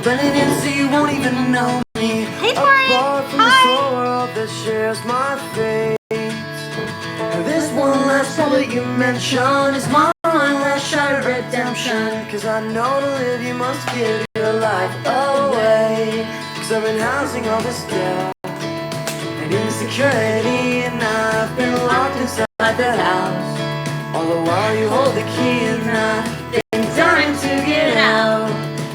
blending in so you won't even know me. Hey, Tori. Apart from this whole world that shares my fate. This one last bullet you mention is my last shot at redemption. Cause I know to live you must give your life away. Cause I've been housing all this doubt and insecurity, and I've been locked inside the house. All the while you hold the key and I've been dying to get out.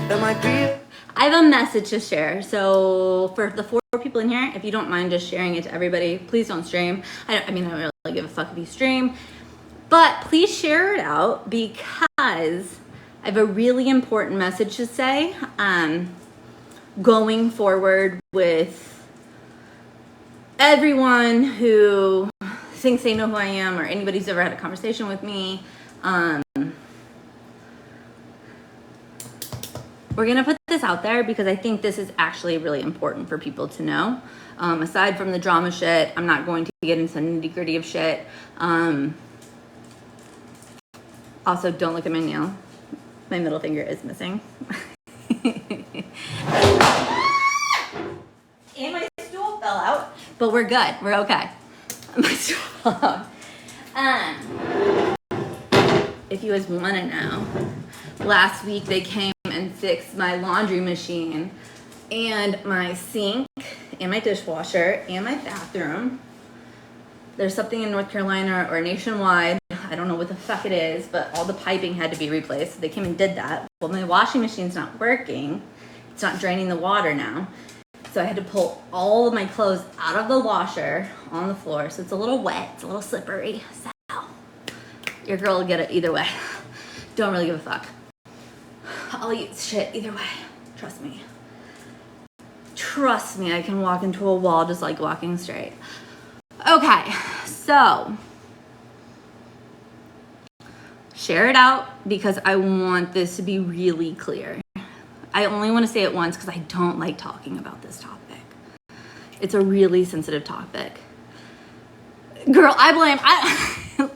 That might be. I have a message to share. So for the 4 people in here, if you don't mind just sharing it to everybody, please don't stream. I don't really give a fuck if you stream, but please share it out because I have a really important message to say going forward with everyone who thinks they know who I am or anybody who's ever had a conversation with me. We're gonna put this out there because I think this is actually really important for people to know. Aside from the drama shit, I'm not going to get into the nitty-gritty of shit. Also, don't look at my nail. My middle finger is missing. And my stool fell out. But we're good. We're okay. My stool fell out. If you guys want to know, last week they came and fixed my laundry machine and my sink and my dishwasher and my bathroom. There's something in North Carolina or nationwide, I don't know what the fuck it is, but all the piping had to be replaced. So they came and did that. Well, my washing machine's not working. It's not draining the water now. So I had to pull all of my clothes out of the washer on the floor. So it's a little wet, it's a little slippery. So your girl will get it either way. Don't really give a fuck. I'll eat shit either way. Trust me. Trust me, I can walk into a wall just like walking straight. Okay, so share it out because I want this to be really clear. I only want to say it once because I don't like talking about this topic. It's a really sensitive topic. Girl, I blame,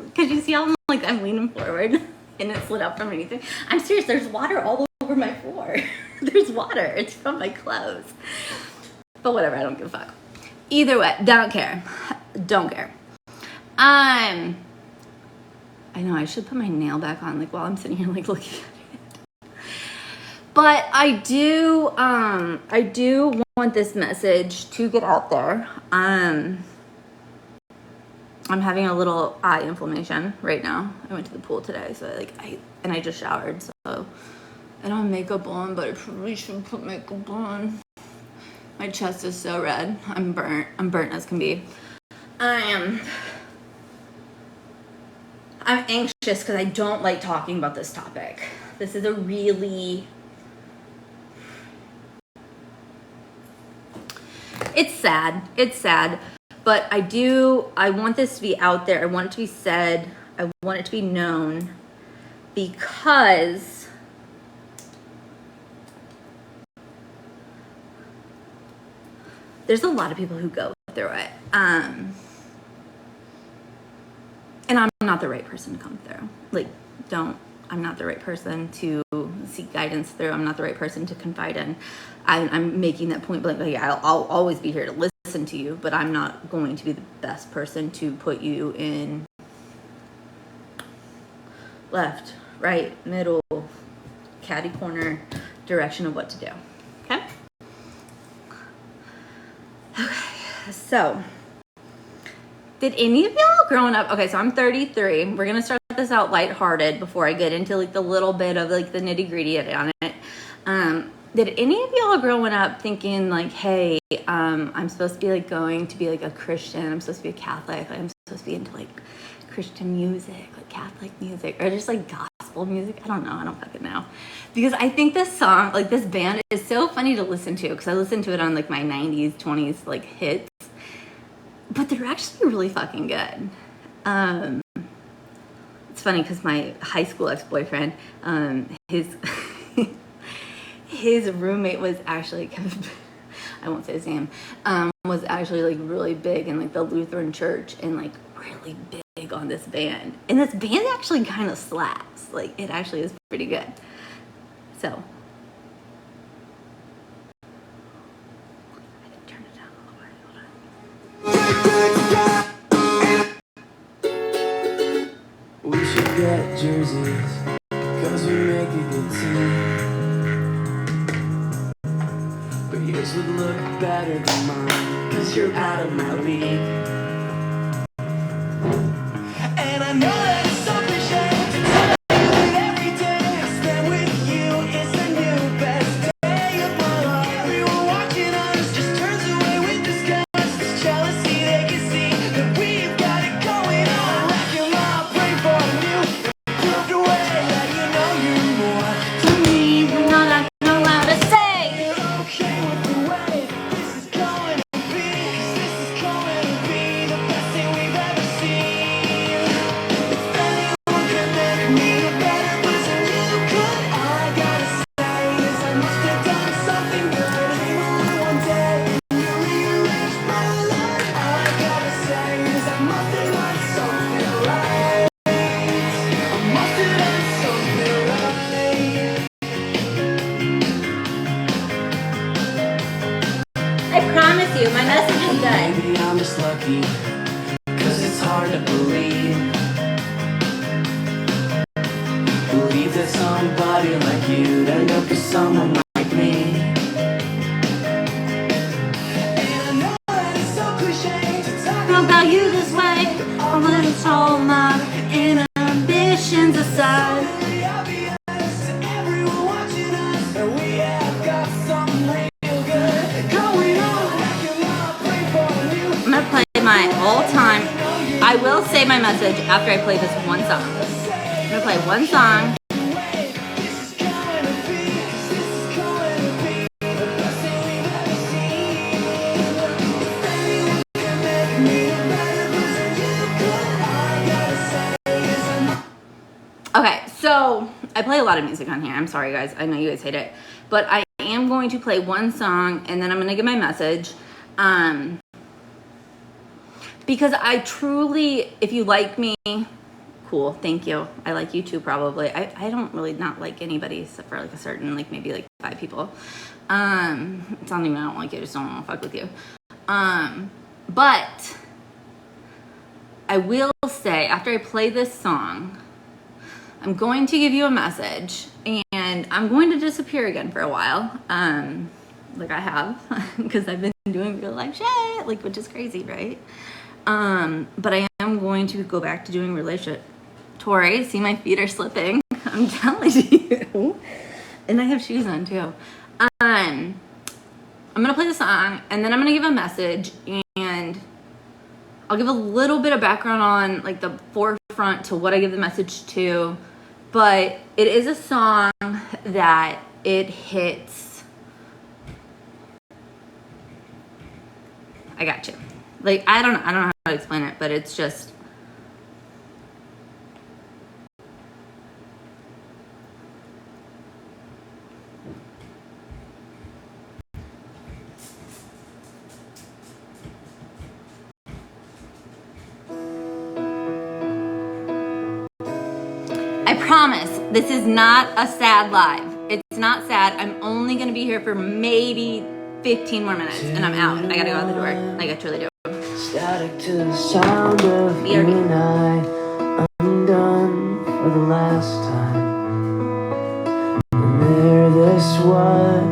because you see how I'm leaning forward and it slid up from anything. I'm serious, there's water all over my floor. There's water, it's from my clothes. But whatever, I don't give a fuck. Either way, don't care. Don't care. I know I should put my nail back on while I'm sitting here looking at it. But I do want this message to get out there. I'm having a little eye inflammation right now. I went to the pool today, so I just showered, so I don't have makeup on, but I probably should put makeup on. My chest is so red. I'm burnt as can be. I'm anxious because I don't like talking about this topic. This is a really... It's sad. But I want this to be out there. I want it to be said. I want it to be known because there's a lot of people who go through it. And I'm not the right person to come through. I'm not the right person to seek guidance through. I'm not the right person to confide in. I'm making that point blankly. I'll always be here to listen to you, but I'm not going to be the best person to put you in left, right, middle, catty corner direction of what to do. Okay? Okay, so did any of y'all growing up, okay, so I'm 33. We're going to start this out lighthearted before I get into the little bit of the nitty gritty on it. Did any of y'all growing up thinking hey, I'm supposed to be going to be a Christian, I'm supposed to be a Catholic, I'm supposed to be into Christian music, Catholic music, or just gospel music? I don't know. I don't fucking know. Because I think this song, this band is so funny to listen to because I listened to it on my 90s, 20s hits. But they're actually really fucking good. It's funny because my high school ex-boyfriend, his roommate was actually I won't say his name, was actually really big in the Lutheran church and really big on this band. And this band actually kind of slaps. It actually is pretty good. So We should get jerseys, cause we make a good team. But yours would look better than mine, cause you're out of my league. And I know that it's so cliche to tell you that every day I spend with you is the new best day of my life. Everyone watching us just turns away with disgust. This jealousy, they can see that we've got it going on. Like your mom, pray for you. Proved away that you know you're more to me. You're not allowed to say. You're okay with the way this is going to be, 'cause this is going to be the best thing we've ever seen. If anyone can make me a better person, you could. All I gotta say is I must have done something good. Came along one day and you rearranged my life. All I gotta say is I must have done something right. I must have done something right. I promise you, my message is good. Maybe I'm just lucky, 'cause it's hard to believe. Believe that somebody like you'd end up with someone like me. And I know that it's so cliche to talk About you this way, I'm gonna throw my inhibitions aside. really obvious to everyone watching us that we have got something real good going on. Like your mom, pray for you. I'm gonna play my all-time. I will say my message after I play this one song. I'm gonna play one song. This is going to be, 'cause this is going to be the best thing we've ever seen. If anyone can make me a better person, you could. All I gotta say is Okay, so I play a lot of music on here. I'm sorry, guys. I know you guys hate it, but I am going to play one song and then I'm gonna give my message. Because I truly, if you like me, cool, thank you. I like you too, probably. I don't really not like anybody except for like a certain, like maybe like 5 people. It's not even I don't like you, I just don't want to fuck with you. But I will say, after I play this song, I'm going to give you a message and I'm going to disappear again for a while. Like I have, because I've been doing real life shit, like, which is crazy, right? But I am going to go back to doing relationship. Tori, see my feet are slipping. I'm telling you. And I have shoes on too. I'm gonna play the song and then I'm gonna give a message and I'll give a little bit of background on like the forefront to what I give the message to. But it is a song that it hits. I got you. Like, I don't know how to explain it, but it's just. I promise this is not a sad live. It's not sad. I'm only going to be here for maybe 15 more minutes and I'm out. I got to go out the door. Like, I truly do. static to the sound of you BRB. and I. I'm done for the last time. And there this was,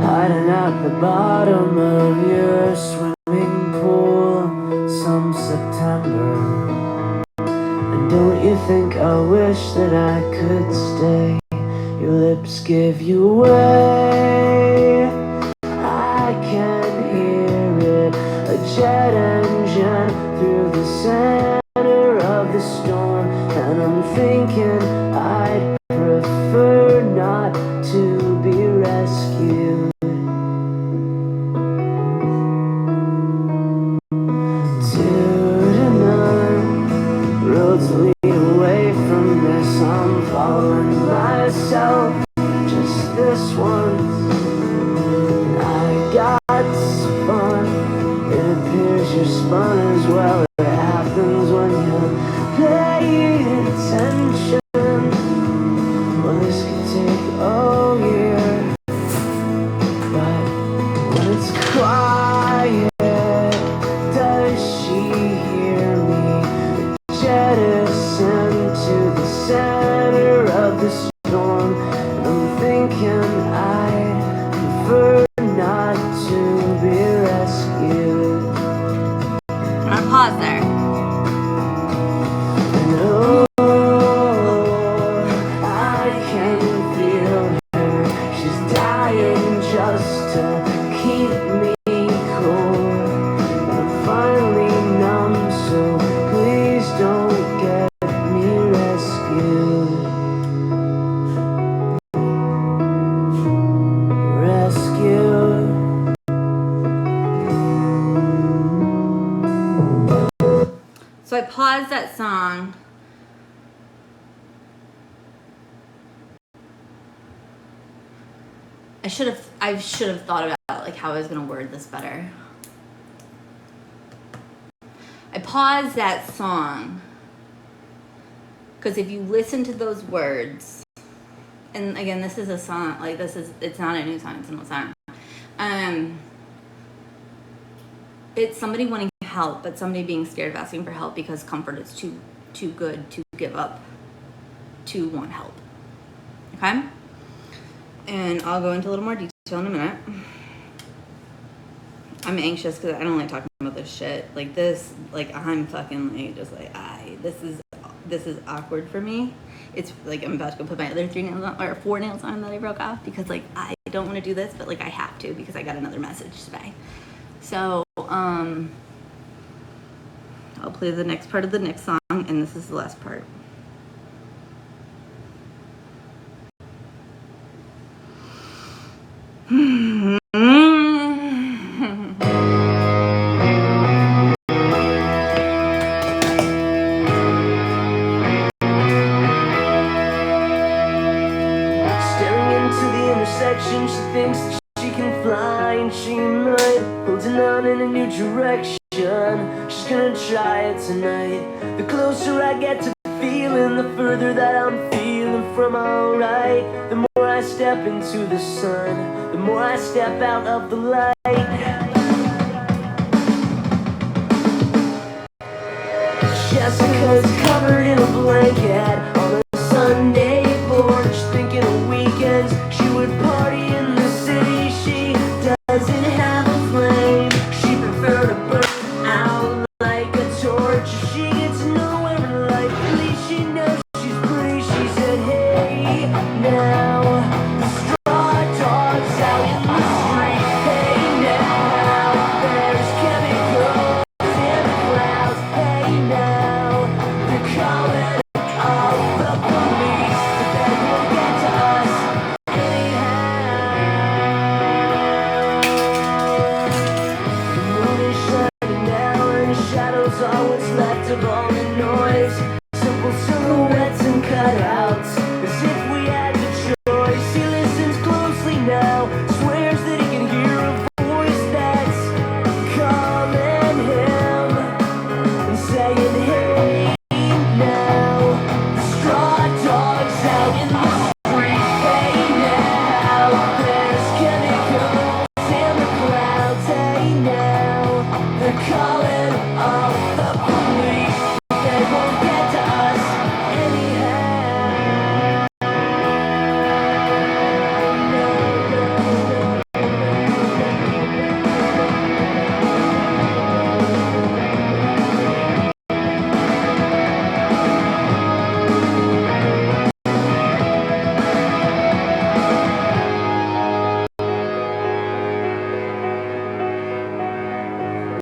hiding at the bottom of your swimming pool some September. And don't you think I wish that I could stay? Your lips give you away. I can hear it, a jet engine through the center of the storm. And I'm thinking I'd prefer not to be rescued. Two to none, roads lead away from this. I'm following myself, just this once. paused that song. I should have thought about like how I was gonna word this better. I paused that song because if you listen to those words, and again, this is a song, like it's not a new song, it's an old song. It's somebody wanting help, but somebody being scared of asking for help because comfort is too good to give up to want help. Okay? And I'll go into a little more detail in a minute. I'm anxious because I don't like talking about this shit. Like this, like I'm fucking like just like this is awkward for me. It's like I'm about to go put my other 3 nails on, or 4 nails on that I broke off because like I don't want to do this, but like I have to because I got another message today. So I'll play the next part of the next song, and this is the last part. Staring into the intersection, she thinks that she can fly, and she might holding on in a new direction. She's gonna try it tonight. The closer I get to feeling, the further that I'm feeling from alright. The more I step into the sun, the more I step out of the light. Jessica's covered in a blanket on a Sunday porch, thinking of weekends she would party in the city. She doesn't have a flame, she prefer to burn out like a torch. If she gets nowhere in life, at least she knows she's pretty. She said, hey, now the straw dogs out in the street. Hey, now there's chemicals in the clouds. Hey, now they're calling all the police, but they won't get to us anyhow. The moon is shining now, and the shadows are what's left of all the noise. Simple silhouettes and cutouts, as if we had the choice. He listens closely now, swears that he can hear a voice that's calling him and saying, hey, now the straw dogs out in the street. Hey, now there's chemicals in the clouds. Hey, now they're calling all the police, but they won't get to us anyhow.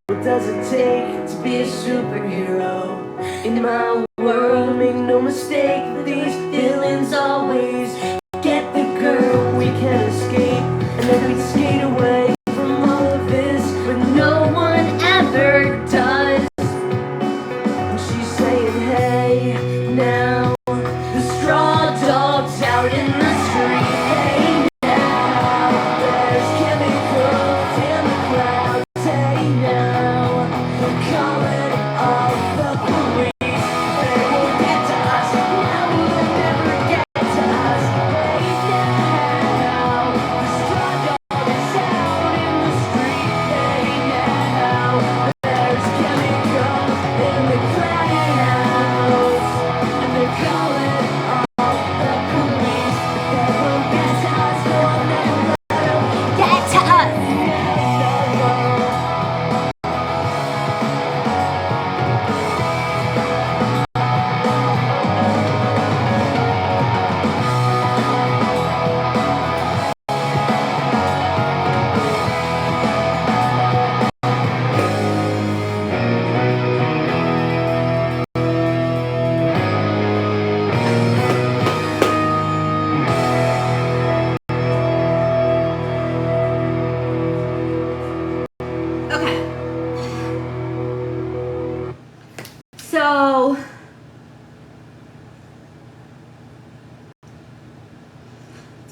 What does it take to be a superhero? In my world, make no mistake that these villains always get the girl. We can escape, and then we'd skate away from all of this, but no one ever does. And she's saying, hey, now the straw dogs out in the street. Hey, now there's chemicals in the clouds. Hey, now they're calling all the police. They won't get to us. Now they'll never get to us.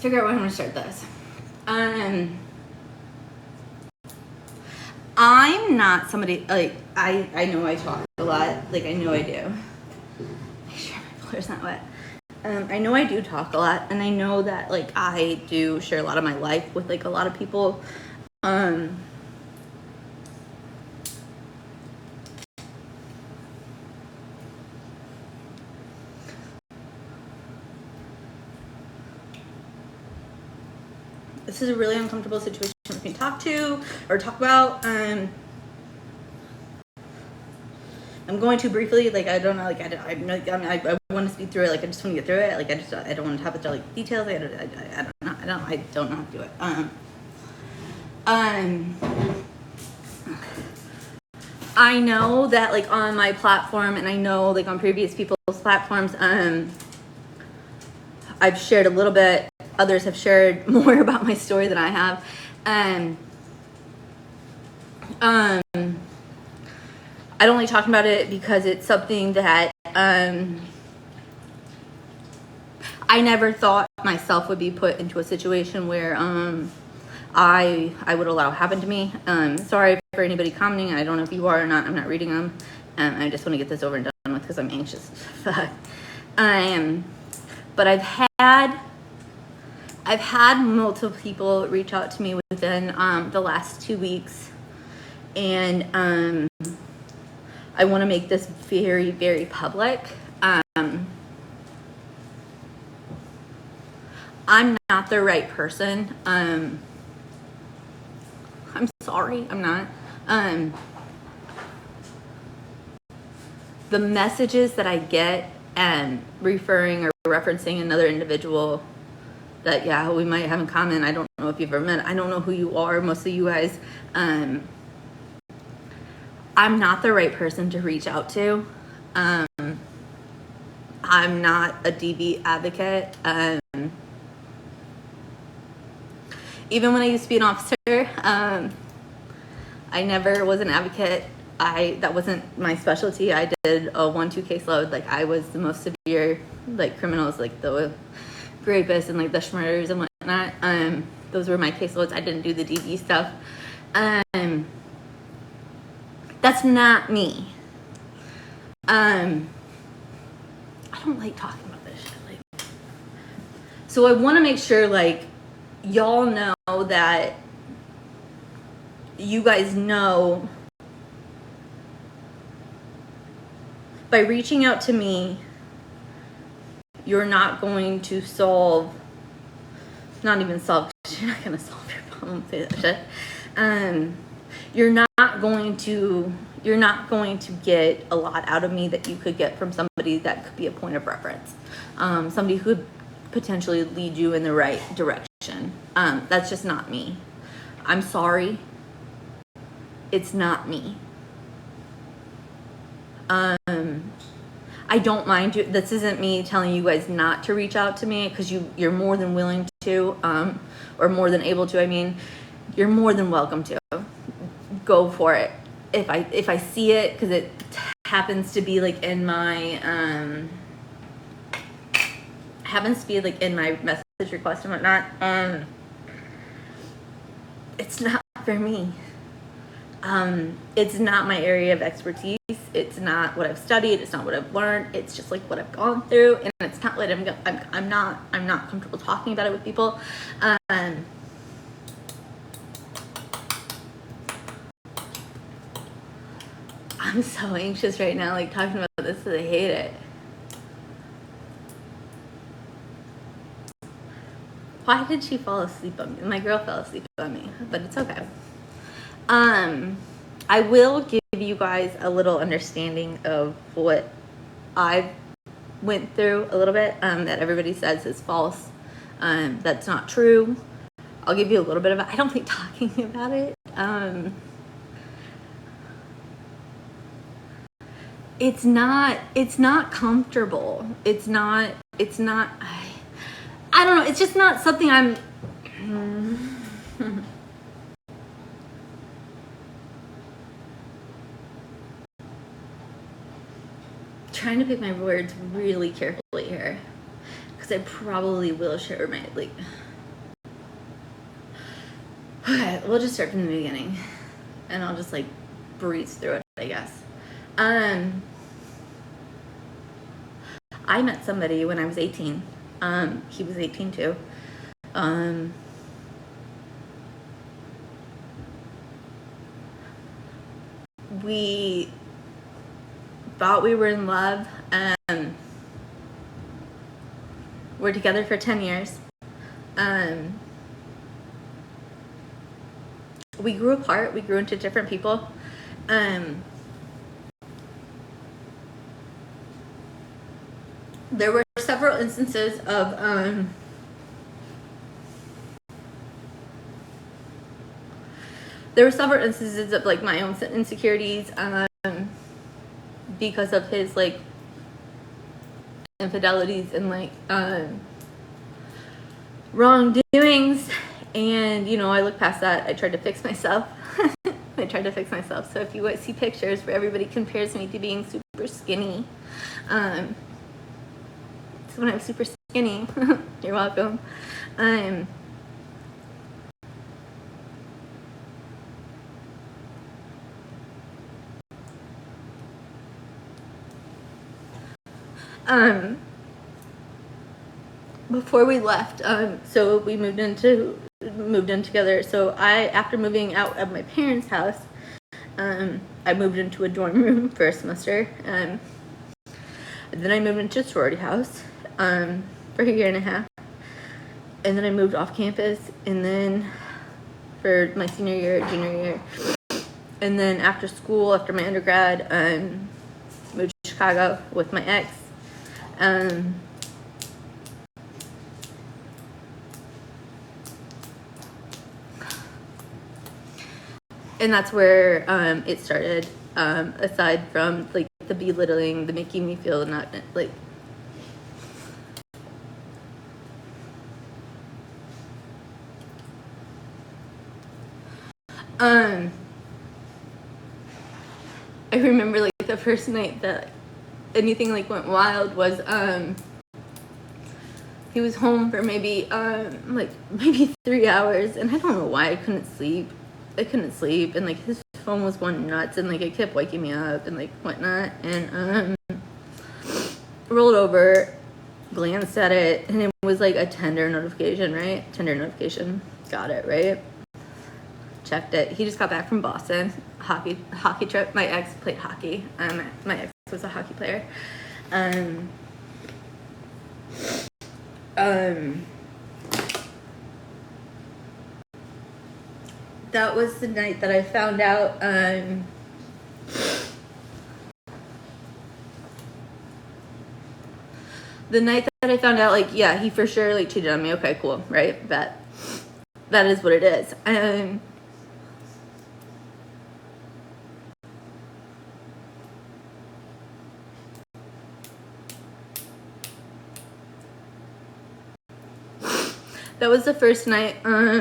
figure out where I'm gonna start this. I'm not somebody, like, I know I talk a lot, like, I know I do. Make sure my floor's not wet. I know I do talk a lot, and I know that, like, I do share a lot of my life with, like, a lot of people. This is a really uncomfortable situation for me to talk to or talk about. I'm going to briefly, like, I don't know, like, I want to speed through it, like, I just want to get through it, like, I don't want to have to, like, details, I don't know how to do it. I know that, like, on my platform, and I know, like, on previous people's platforms, I've shared a little bit, others have shared more about my story than I have, I don't like talking about it because it's something that I never thought myself would be put into a situation where I would allow happen to me. Sorry for anybody commenting. I don't know if you are or not. I'm not reading them. I just want to get this over and done with because I'm anxious. But I've had multiple people reach out to me within the last 2 weeks, and I want to make this very, very public. I'm not the right person. I'm sorry, I'm not. The messages that I get referring or referencing another individual that, yeah, we might have in common. I don't know if you've ever met. I don't know who you are, most of you guys. I'm not the right person to reach out to. I'm not a DV advocate. Even when I used to be an officer, I never was an advocate. That wasn't my specialty. I did a 1-2 caseload. Like, I was the most severe, like, criminals, like the rapists and, like, the murderers and whatnot. Those were my caseloads. I didn't do the DV stuff. That's not me. I don't like talking about this shit. Like, so I want to make sure, like, y'all know that you guys know by reaching out to me, you're not going to solve, not even solve, you're not going to solve your problem, say that shit. You're not going to get a lot out of me that you could get from somebody that could be a point of reference. Somebody who could potentially lead you in the right direction. That's just not me. I'm sorry. It's not me. I don't mind you. This isn't me telling you guys not to reach out to me, because you're more than willing to, or more than able to. I mean, you're more than welcome to. Go for it. If I see it, because it happens to be like in my message request and whatnot. It's not for me. It's not my area of expertise. It's not what I've studied. It's not what I've learned. It's just like what I've gone through, and it's not what I'm not comfortable talking about it with people. I'm so anxious right now, like, talking about this, because I hate it. Why did she fall asleep on me? My girl fell asleep on me, but it's okay. I will give you guys a little understanding of what I went through a little bit, that everybody says is false. That's not true. I'll give you a little bit of it. I don't think talking about it, it's not comfortable. It's not, I don't know. It's just not something I'm, trying to pick my words really carefully here, because I probably will share my, like, Okay, we'll just start from the beginning, and I'll just like breeze through it, I guess. I met somebody when I was 18. He was 18 too. We thought we were in love. We're together for 10 years. We grew apart. We grew into different people. There were several instances of like my own insecurities because of his like infidelities and like wrongdoings, and you know, I look past that. I tried to fix myself. So if you see pictures where everybody compares me to being super skinny, so when I was super skinny, you're welcome. Before we left, so we moved in together. So after moving out of my parents' house, I moved into a dorm room for a semester. And then I moved into a sorority house for a year and a half. And then I moved off campus, and then for my junior year. And then after school, after my undergrad, moved to Chicago with my ex. And that's where it started, aside from like the belittling, the making me feel not like I remember like the first night that anything like went wild was he was home for maybe 3 hours, and I don't know why I couldn't sleep, and like his phone was going nuts, and like it kept waking me up and like whatnot, and rolled over, glanced at it, and it was like a tender notification, got it, right? Checked it. He just got back from Boston, hockey trip. My ex played hockey. My ex was a hockey player. That was the night that I found out. The night that I found out, like, yeah, he for sure like cheated on me. Okay, cool, right? That is what it is. That was the first night. I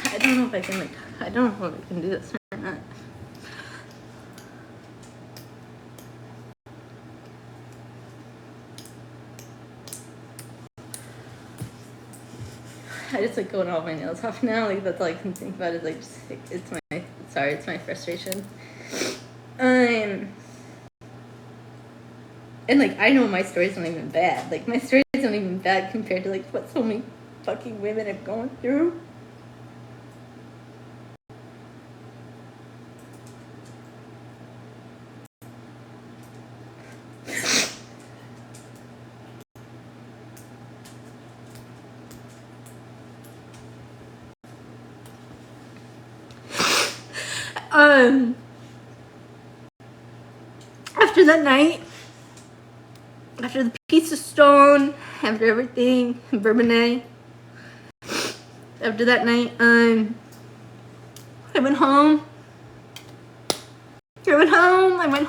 don't know if I can do this or not. I just like going all my nails off now. Like that's all I can think about is like just like, it's my frustration. And like I know my story's not even bad. Like my story isn't even bad compared to like what so many fucking women have gone through. After that night, after the piece of stone, after everything, Bourbonnais, after that night, I went home. I went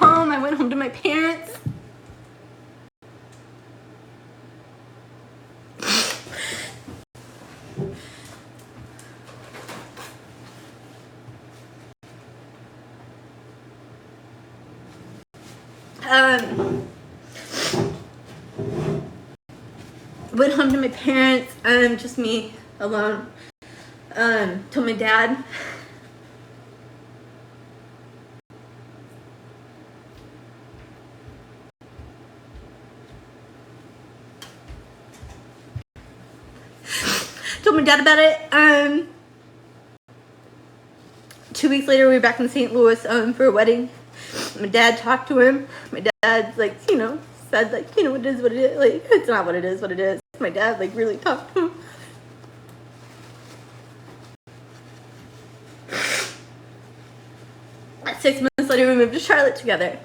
home to my parents. Went home to my parents, just me alone. Told my dad. Told my dad about it. 2 weeks later, we were back in St. Louis for a wedding. My dad talked to him. My dad, like, you know, said, like, you know, it is what it is. Like, it's not what it is, what it is. My dad, like, really talked to him. At 6 months later, we moved to Charlotte together.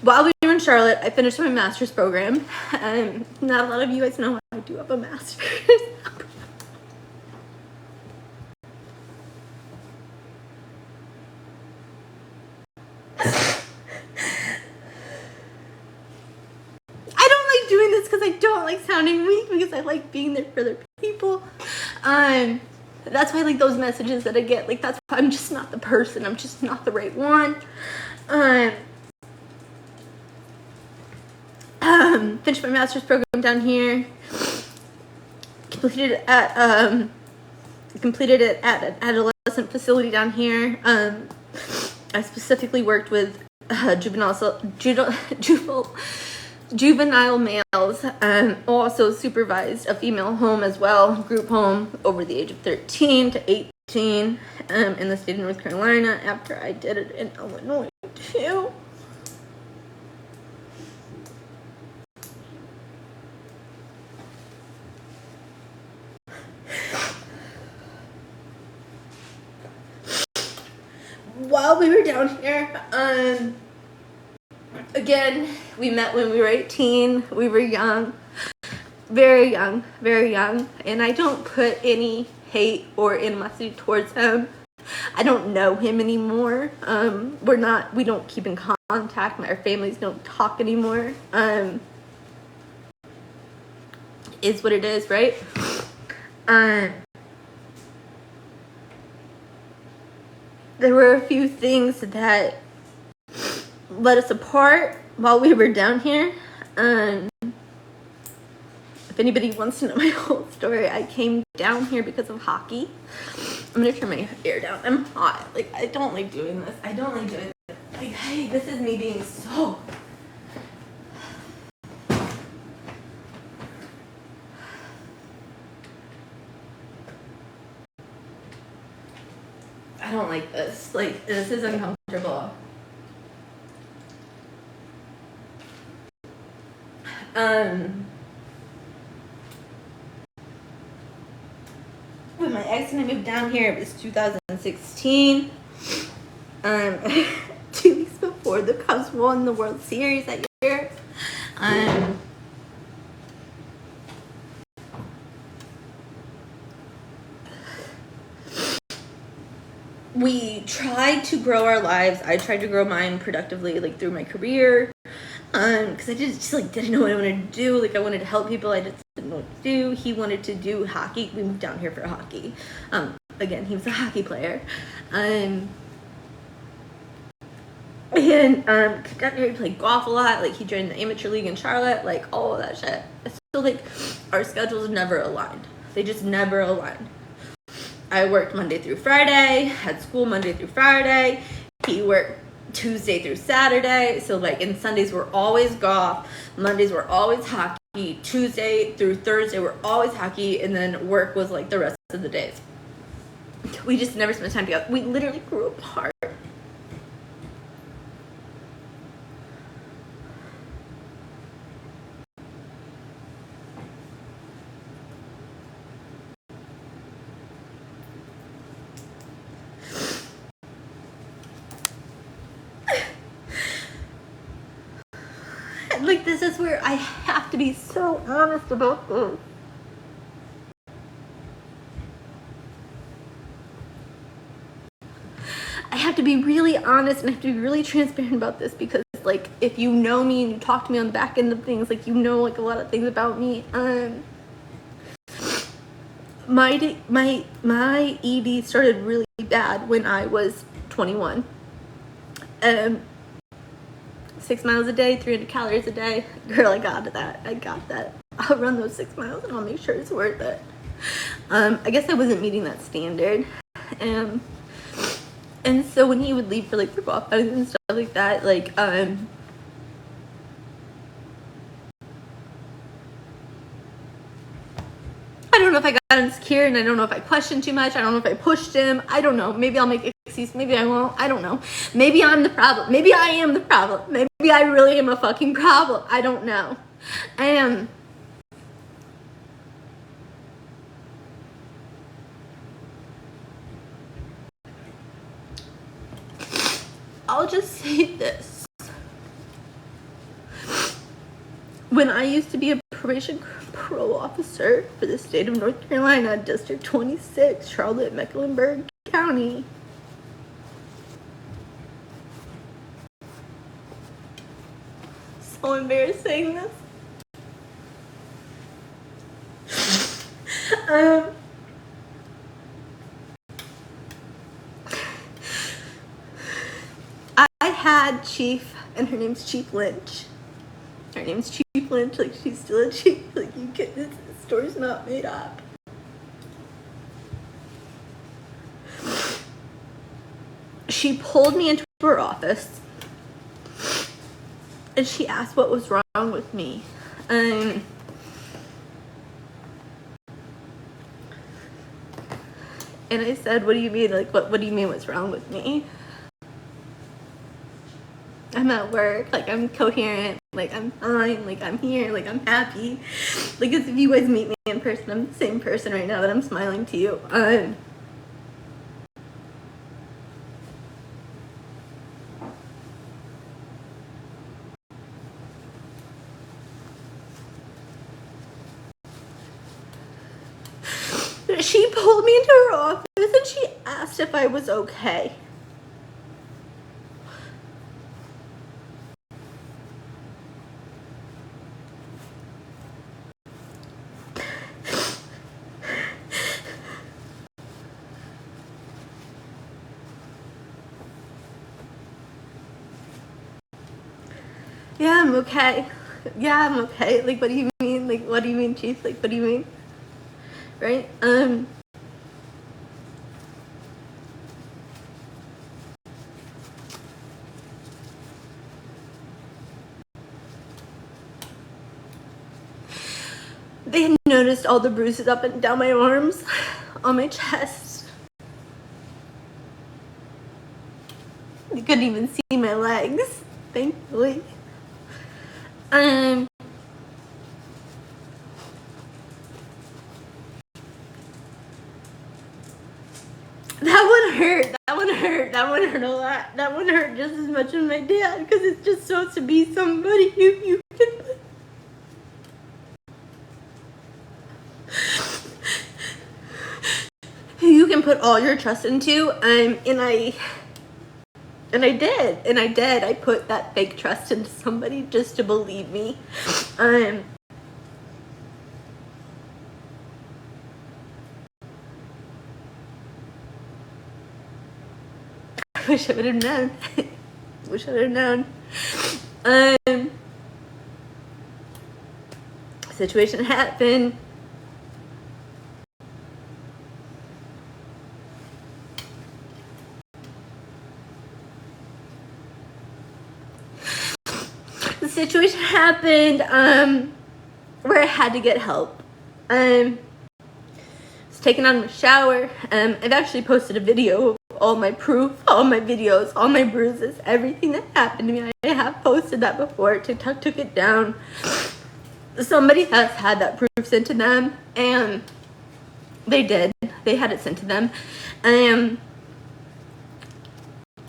While we were in Charlotte, I finished my master's program. Not a lot of you guys know I do have a master's. I don't like doing this because I don't like sounding weak, because I like being there for other people. That's why, like, those messages that I get, like, that's why I'm just not the person. I'm just not the right one. Finished my master's program down here. Completed it at an adolescent facility down here. I specifically worked with juvenile males. Also supervised a female home as well, group home, over the age of 13 to 18 in the state of North Carolina, after I did it in Illinois too. While we were down here, again, we met when we were 18. We were young, very young, very young. And I don't put any hate or animosity towards him. I don't know him anymore. We don't keep in contact. Our families don't talk anymore. Is what it is, right? There were a few things that led us apart while we were down here. If anybody wants to know my whole story, I came down here because of hockey. I'm gonna turn my hair down. I'm hot. Like, I don't like doing this. I don't like doing this. Like, hey, this is me being so... I don't like this. Like, this is uncomfortable. When my ex and I moved down here, it was 2016. 2 weeks before the Cubs won the World Series that year. We tried to grow our lives. I tried to grow mine productively, like, through my career. Because I just didn't know what I wanted to do. Like, I wanted to help people. I just didn't know what to do. He wanted to do hockey. We moved down here for hockey. Again, he was a hockey player. And down here he played golf a lot. Like, he joined the amateur league in Charlotte. Like, all of that shit. So, like, our schedules never aligned. They just never aligned. I worked Monday through Friday, had school Monday through Friday. He worked Tuesday through Saturday. So, like, and Sundays were always golf. Mondays were always hockey. Tuesday through Thursday were always hockey. And then work was, like, the rest of the days. We just never spent time together. We literally grew apart. Like, this is where I have to be so honest about this. I have to be really honest and I have to be really transparent about this, because, like, like, if you know me and you talk to me on the back end of things, like, you know, like, a lot of things about me. My ED started really bad when I was 21. 6 miles a day, 300 calories a day. Girl, I got that. I'll run those 6 miles and I'll make sure it's worth it. I guess I wasn't meeting that standard. And so when he would leave for like football outings and stuff like that, like, I don't know if I got insecure, and I don't know if I questioned too much. I don't know if I pushed him. I don't know. Maybe I'll make excuses. Maybe I won't. I don't know. Maybe I'm the problem. Maybe I am the problem. Maybe I really am a fucking problem. I don't know. I'll just say this. When I used to be a probation parole officer for the state of North Carolina, District 26, Charlotte, Mecklenburg County, so embarrassing this. I had Chief, and her name's Chief Lynch. Her name's Chief Lynch, like, she's still a chief. Like, you get this story's not made up. She pulled me into her office and she asked what was wrong with me. And I said, what do you mean? Like, what do you mean what's wrong with me? I'm at work, like, I'm coherent, like, I'm fine, like, I'm here, like, I'm happy. Like, as if you guys meet me in person, I'm the same person right now that I'm smiling to you. She pulled me into her office and she asked if I was okay. Yeah, I'm okay. Yeah, I'm okay. Like, what do you mean? Like, what do you mean, Chief? Like, what do you mean? Right? They had noticed all the bruises up and down my arms, on my chest. You couldn't even see my legs, thankfully. That one hurt. That one hurt. That one hurt a lot. That one hurt just as much as my dad, because it's just so to be somebody who you can put all your trust into. And I did. I put that fake trust into somebody just to believe me. I wish I would have known. Wish I would have known. Situation happened. Situation happened where I had to get help. I was taking out my shower. I've actually posted a video of all my proof, all my videos, all my bruises, everything that happened to me. I have posted that before. TikTok took it down. Somebody has had that proof sent to them, and they did. They had it sent to them.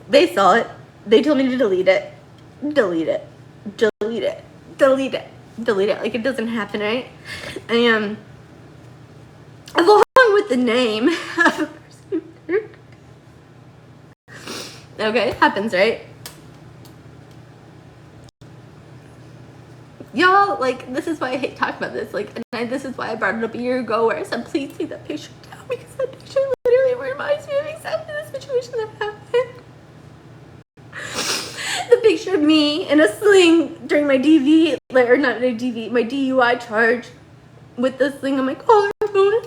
They saw it. They told me to delete it. Delete it. Like, it doesn't happen, right? Along with the name of the person. Okay, it happens, right? like, this is why I hate talking about this. Like, and this is why I brought it up a year ago where I said, please take that picture down, because that picture literally reminds me of exactly the situation that happened. The picture of me in a sling during my DV, or not a DV, my DUI charge, with the sling on my collarbone.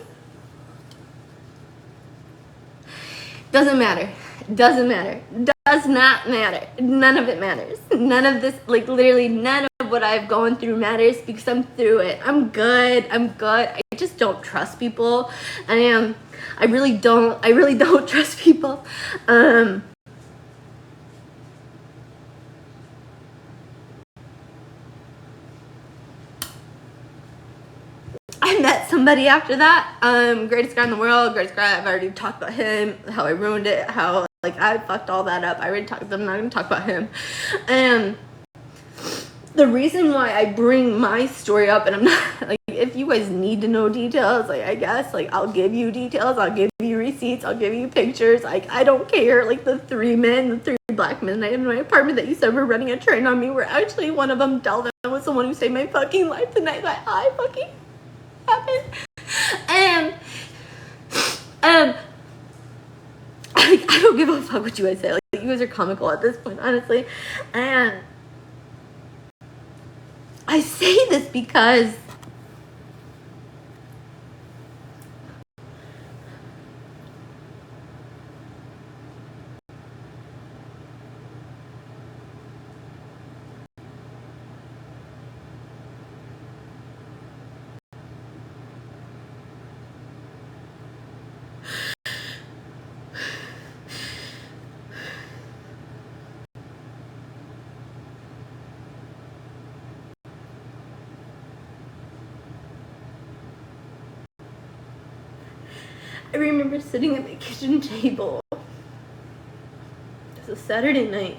Doesn't matter. Doesn't matter. Does not matter. None of it matters. None of this, like, literally none of what I've gone through matters, because I'm through it. I'm good. I'm good. I just don't trust people. I really don't trust people. I met somebody after that. Greatest guy in the world, greatest guy. I've already talked about him, how I ruined it, how, like, I fucked all that up. I already talked. I'm not gonna talk about him. The reason why I bring my story up, and I'm not, like, if you guys need to know details, like, I guess, like, I'll give you details, I'll give you receipts, I'll give you pictures, like, I don't care. Like, the three black men in my apartment that you said were running a train on me were actually, one of them, Delvin, was the one who saved my fucking life the night that I fucking happened. Like, I don't give a fuck what you guys say. Like, you guys are comical at this point, honestly. And I say this because I remember sitting at the kitchen table. It was a Saturday night.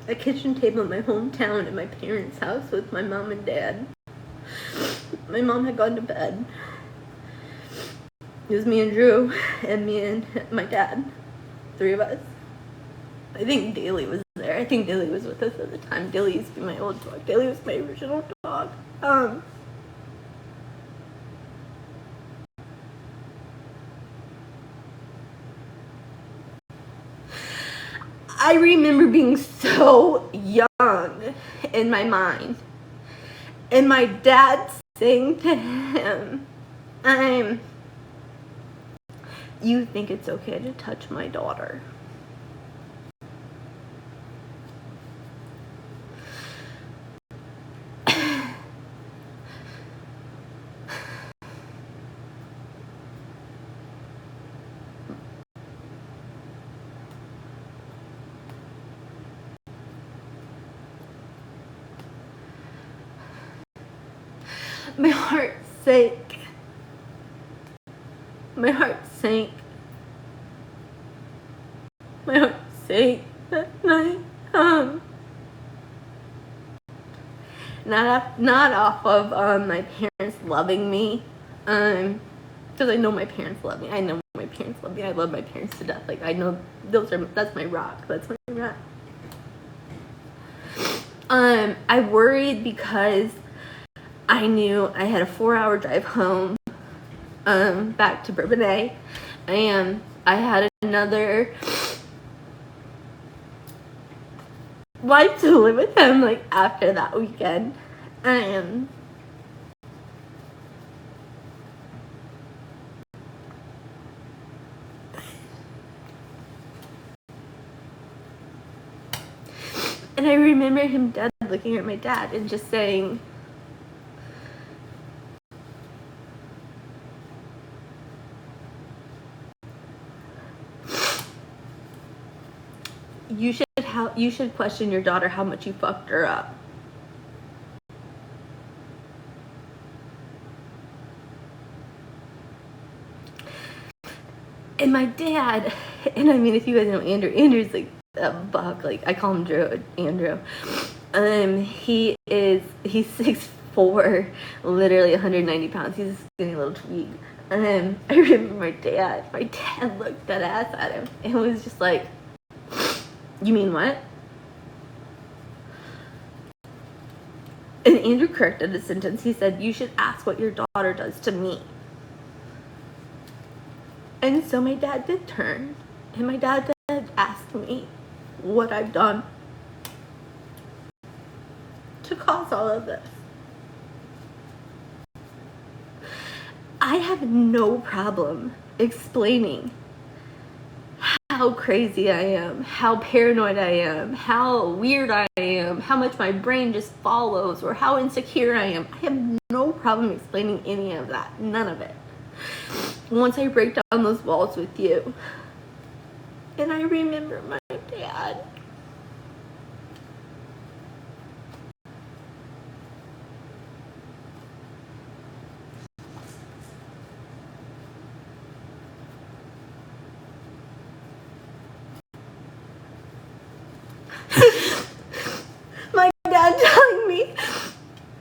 A kitchen table in my hometown at my parents' house with my mom and dad. My mom had gone to bed. It was me and Drew and me and my dad. Three of us. I think Daly was there. I think Daly was with us at the time. Daly used to be my old dog. Daly was my original dog. I remember being so young in my mind, and my dad saying to him, you think it's okay to touch my daughter? My heart sank. My heart sank. My heart sank that night. Not off of my parents loving me, because I know my parents love me. I know my parents love me. I love my parents to death. Like, I know that's my rock. That's my rock. I worried because I knew I had a 4-hour drive home, back to Bourbonnais, and I had another life to live with him, like, after that weekend. And I remember him dead looking at my dad and just saying, you should question your daughter how much you fucked her up. And my dad, and I mean, if you guys know Andrew's like a buck. Like, I call him Andrew. He's 6'4", literally 190 pounds. He's a skinny little tweak. I remember my dad looked dead ass at him and was just like, you mean what? And Andrew corrected the sentence. He said, you should ask what your daughter does to me. And so my dad did turn. And my dad did ask me what I've done to cause all of this. I have no problem explaining how crazy I am, how paranoid I am, how weird I am, how much my brain just follows, or how insecure I am. I have no problem explaining any of that. None of it. Once I break down those walls with you, and I remember my dad.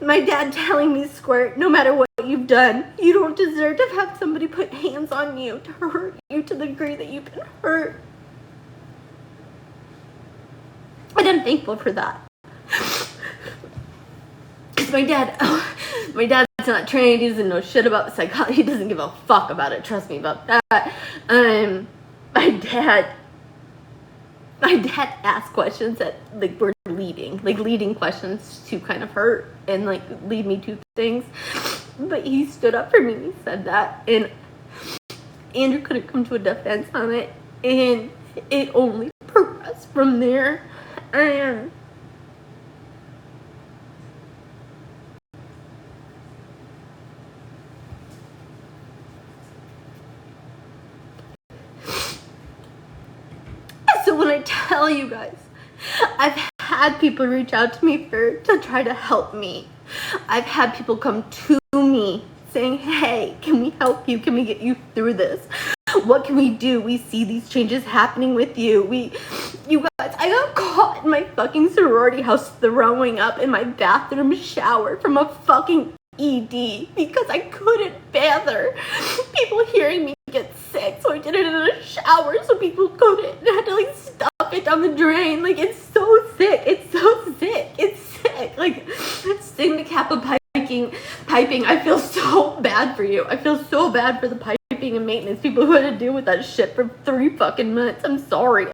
My dad telling me, Squirt, no matter what you've done, you don't deserve to have somebody put hands on you to hurt you to the degree that you've been hurt. And I'm thankful for that. Because my dad's not trained, he doesn't know shit about psychology, he doesn't give a fuck about it, trust me about that. My dad asked questions that like were leading questions to kind of hurt and like lead me to things, but he stood up for me. He said that, and Andrew couldn't come to a defense on it, and it only progressed from there. And so when I tell you guys, I've had people reach out to me to try to help me. I've had people come to me saying, hey, can we help you? Can we get you through this? What can we do? We see these changes happening with you. You guys, I got caught in my fucking sorority house throwing up in my bathroom shower from a fucking ED because I couldn't fathom people hearing me get sick, so I did it in a shower so people couldn't, and I had to like stuff it down the drain. Like, it's so sick. Like, sing the Kappa piping. I feel so bad for you. I feel so bad for the piping and maintenance people who had to deal with that shit for 3 fucking months. I'm sorry.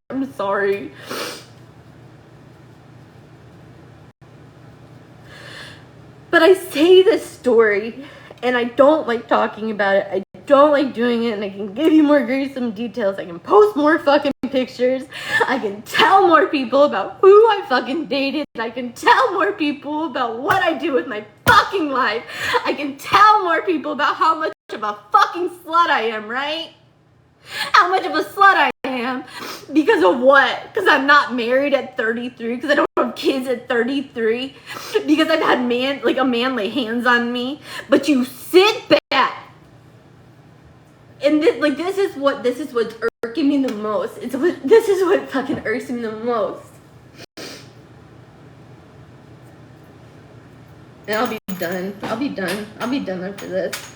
But I say this story, and I don't like talking about it. I don't like doing it, and I can give you more gruesome details. I can post more fucking pictures. I can tell more people about who I fucking dated. I can tell more people about what I do with my fucking life. I can tell more people about how much of a fucking slut I am, right? How much of a slut I am. Because of what? Because I'm not married at 33. Because I don't have kids at 33. Because I've had a man lay hands on me. But you sit back. And this is what's irking me the most. This is what fucking irks me the most. And I'll be done after this.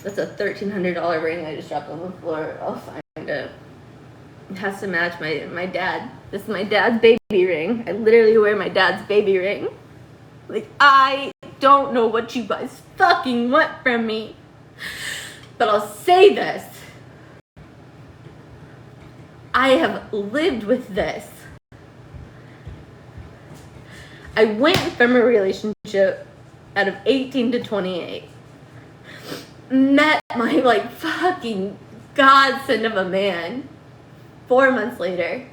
That's a $1,300 ring I just dropped on the floor. I'll find it. It has to match my dad. This is my dad's baby ring. I literally wear my dad's baby ring. Like, I don't know what you guys fucking want from me. But I'll say this. I have lived with this. I went from a relationship out of 18 to 28. Met my fucking godsend of a man 4 months later.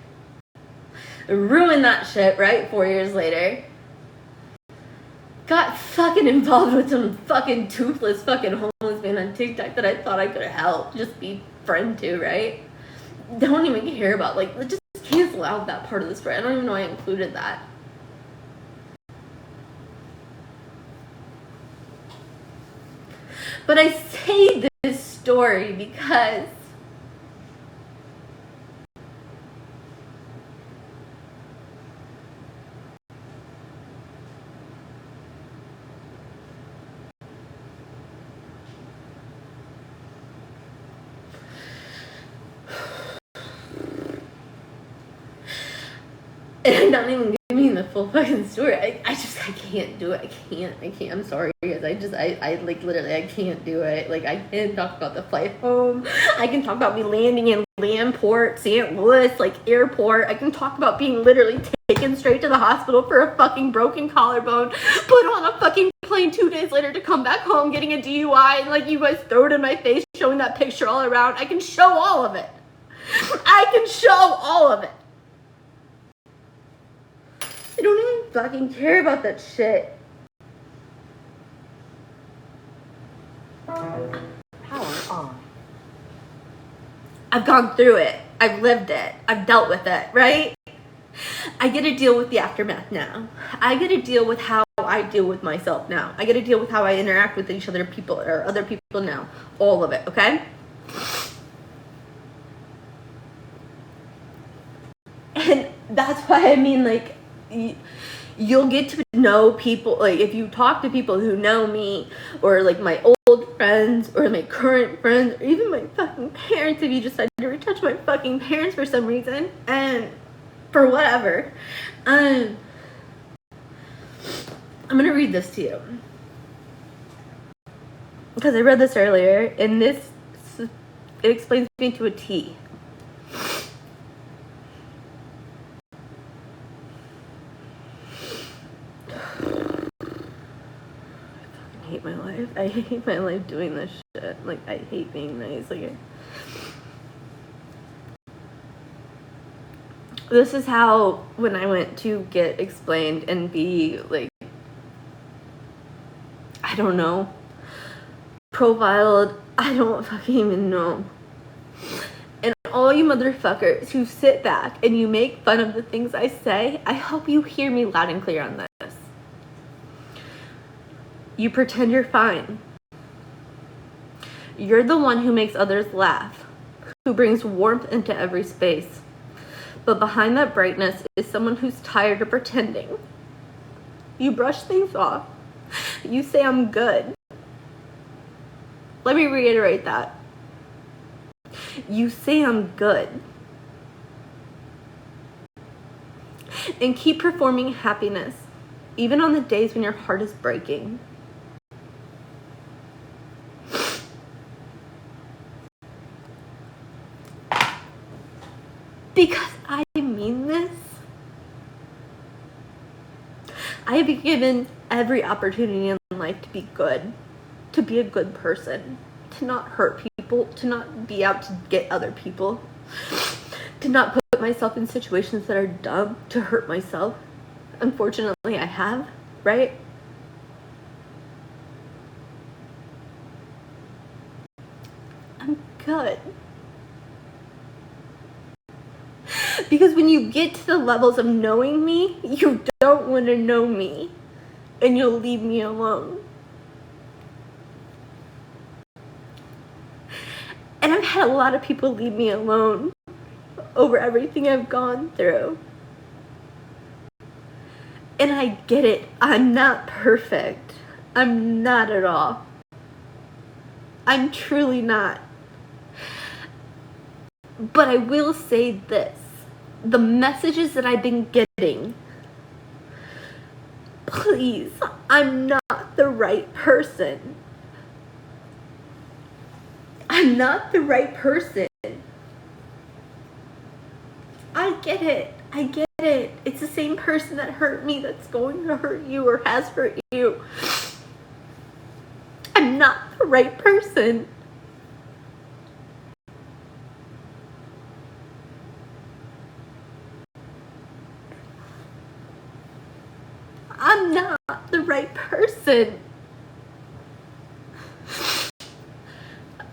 Ruined that shit, right? 4 years later. Got fucking involved with some fucking toothless fucking homeless man on TikTok that I thought I could help. Just be friend to, right? Don't even care about, just cancel out that part of the story. I don't even know I included that. But I say this story because and I'm not even me the full fucking story. I can't do it. I can't. I'm sorry, guys. I like literally, I can't do it. Like, I can talk about the flight home. I can talk about me landing in Landport, St. Louis, like airport. I can talk about being literally taken straight to the hospital for a fucking broken collarbone, put on a fucking plane 2 days later to come back home, getting a DUI, and like you guys throw it in my face, showing that picture all around. I can show all of it. I can show all of it. I don't even fucking care about that shit. Power on. I've gone through it. I've lived it. I've dealt with it, right? I get to deal with the aftermath now. I get to deal with how I deal with myself now. I get to deal with how I interact with each other people or other people now. All of it, okay? And that's why I mean, like, you'll get to know people, like, if you talk to people who know me, or like my old friends, or my current friends, or even my fucking parents, if you decide to retouch my fucking parents for some reason, and for whatever, I'm gonna read this to you, because I read this earlier, and it explains me to a T. I hate my life. I hate my life doing this shit. Like, I hate being nice. Like, this is how, when I went to get explained and be, like, I don't know, profiled, I don't fucking even know. And all you motherfuckers who sit back and you make fun of the things I say, I hope you hear me loud and clear on this. You pretend you're fine. You're the one who makes others laugh, who brings warmth into every space. But behind that brightness is someone who's tired of pretending. You brush things off. You say I'm good. Let me reiterate that. You say I'm good. And keep performing happiness, even on the days when your heart is breaking. Because I mean this. I have been given every opportunity in life to be good, to be a good person, to not hurt people, to not be out to get other people, to not put myself in situations that are dumb, to hurt myself. Unfortunately, I have, right? I'm good. Because when you get to the levels of knowing me, you don't want to know me, and you'll leave me alone. And I've had a lot of people leave me alone over everything I've gone through. And I get it. I'm not perfect. I'm not at all. I'm truly not. But I will say this. The messages that I've been getting, please, I'm not the right person. I'm not the right person. I get it. I get it. It's the same person that hurt me that's going to hurt you or has hurt you. I'm not the right person. I'm not the right person.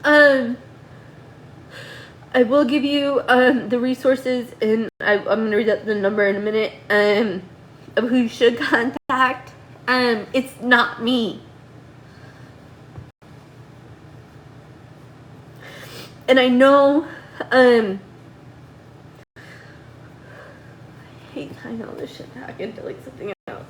I will give you the resources, and I'm going to read out the number in a minute of who you should contact. It's not me. And I know, I hate tying all this shit back into like something else.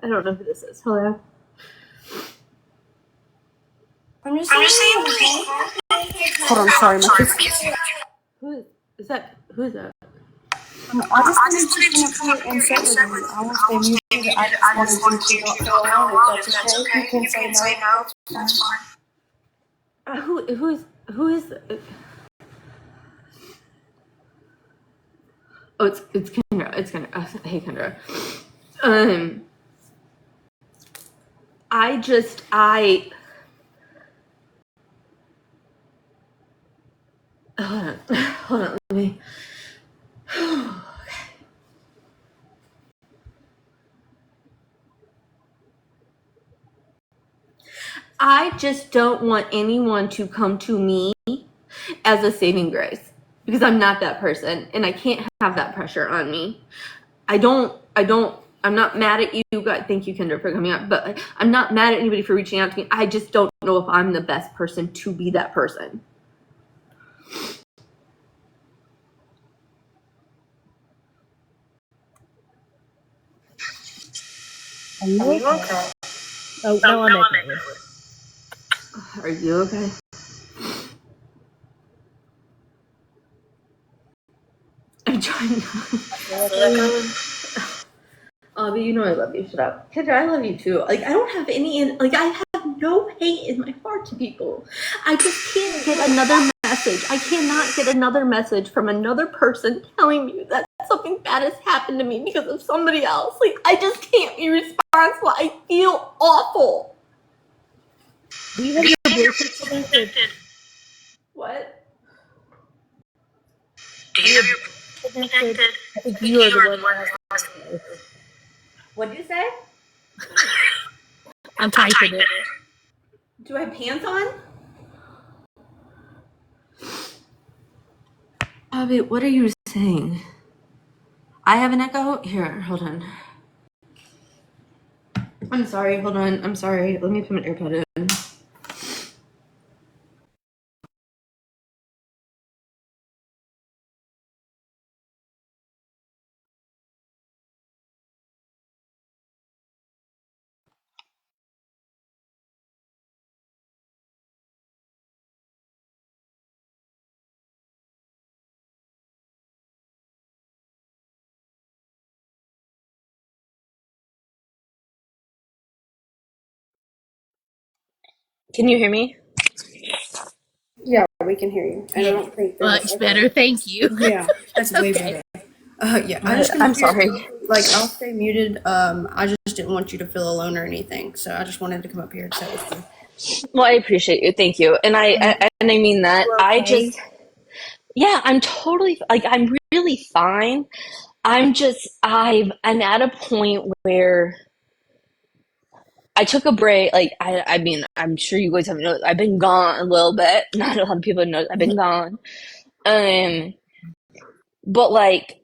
I don't know who this is. Hello. I'm just saying. Hold on, sorry, my kids. Who is that? Who is that? I just wanted to come up here and say with you. I won't stay muted. I just wanted you to not feel alone. If that's okay, you can say no. That's fine. Who is? Oh, it's Kendra. It's Kendra. Hey, Kendra. Hold on, let me. I just don't want anyone to come to me as a saving grace because I'm not that person and I can't have that pressure on me. I'm not mad at you guys. Thank you, Kendra, for coming up, but I'm not mad at anybody for reaching out to me. I just don't know if I'm the best person to be that person. Are you okay? Oh, no, I'm okay. Are you okay? I'm trying but you know I love you. Shut up. Kendra, I love you too. Like, I don't have I have no hate in my heart to people. I just can't get another message. I cannot get another message from another person telling me that something bad has happened to me because of somebody else. Like, I just can't be responsible. I feel awful. Do you have your Bluetooth connected? What? Do you have your Bluetooth connected? I think you are the one asking. What did you say? I'm typing it. Do I have pants on? Abby, what are you saying? I have an echo? Here, hold on. I'm sorry, hold on. I'm sorry. Let me put my AirPod in. Can you hear me? Yeah, we can hear you. And I don't think there's Much better, thank you. Yeah, that's way Okay. better. Yeah, I just I'm sorry. like I'll stay muted. I just didn't want you to feel alone or anything, so I just wanted to come up here and say with you. Well, I appreciate you. Thank you. And I mean that. I Okay. just, yeah, I'm totally, like, I'm really fine. I'm at a point where I took a break. Like, I mean, I'm sure you guys have noticed, I've been gone a little bit. Not a lot of people know I've been gone. But like,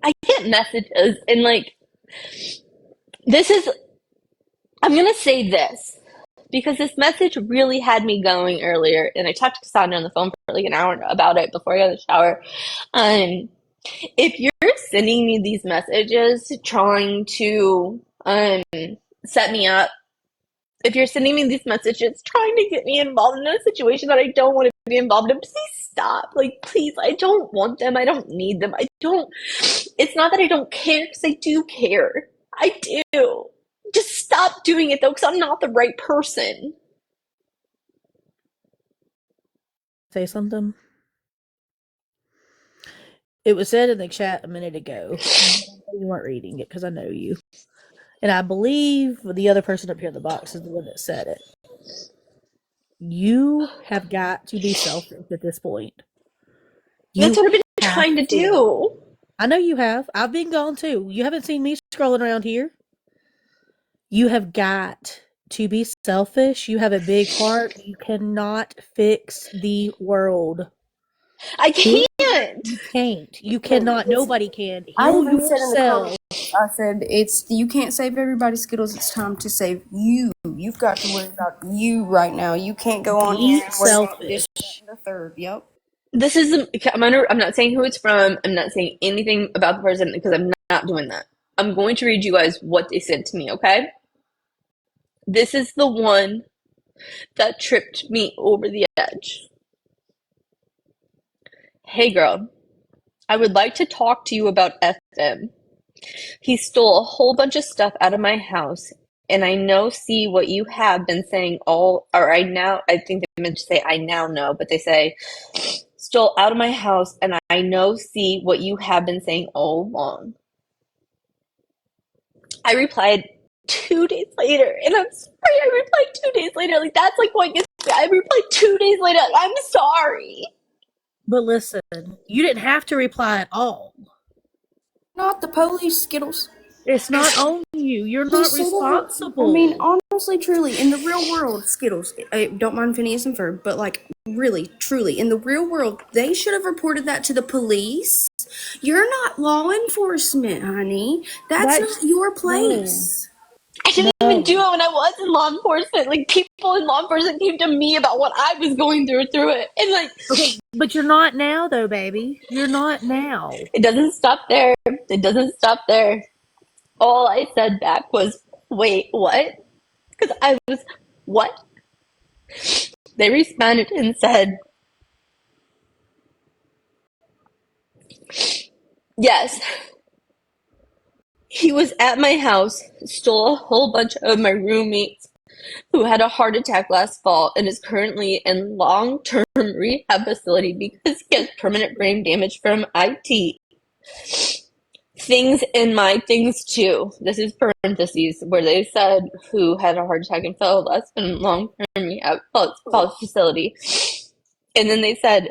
I get messages and like, this is, I'm gonna say this because this message really had me going earlier, and I talked to Cassandra on the phone for like an hour about it before I got in the shower. If you're sending me these messages trying to set me up, if you're sending me these messages trying to get me involved in a situation that I don't want to be involved in, please stop. Like, please, I don't want them. I don't need them. It's not that I don't care, because I do care. I do. Just stop doing it, though, because I'm not the right person. Say something. It was said in the chat a minute ago. You weren't reading it because I know you. And I believe the other person up here in the box is the one that said it. You have got to be selfish at this point. That's what I've been have trying to do. I know you have. I've been gone too. You haven't seen me scrolling around here. You have got to be selfish. You have a big heart. You cannot fix the world. I can't. You can't. You cannot. Nobody can. I Heal even said in the yourself. comments, I said you can't save everybody, Skittles. It's time to save you. You've got to worry about you right now. You can't go on Be here and worry about selfish. this, that, and the third. Yep. This is, I'm not saying who it's from. I'm not saying anything about the person because I'm not doing that. I'm going to read you guys what they said to me, okay? This is the one that tripped me over the edge. Hey girl, I would like to talk to you about FM. He stole a whole bunch of stuff out of my house, and I know, see what you have been saying I think they meant to say I now know, but they say, stole out of my house, and I know, see what you have been saying all along. I replied 2 days later, and I'm sorry, I replied 2 days later. Like, that's like what gets me. I replied 2 days later, like, I'm sorry. But listen, you didn't have to reply at all. Not the police, Skittles. It's not on you. You're They not should have. responsible. I mean, honestly, truly, in the real world, Skittles. I don't mind Phineas and Ferb, but like, really, truly, in the real world, they should have reported that to the police. You're not law enforcement, honey. That's not your place. I didn't even do it when I was in law enforcement. Like, people in law enforcement came to me about what I was going through it. And, like, Okay, but you're not now, though, baby. You're not now. it doesn't stop there. It doesn't stop there. All I said back was, wait, what? Because I was, what? They responded and said, yes, he was at my house, stole a whole bunch of my roommates who had a heart attack last fall and is currently in long-term rehab facility because he has permanent brain damage from IT. Things in my things too. This is parentheses where they said who had a heart attack and fell less in long-term rehab facility. And then they said,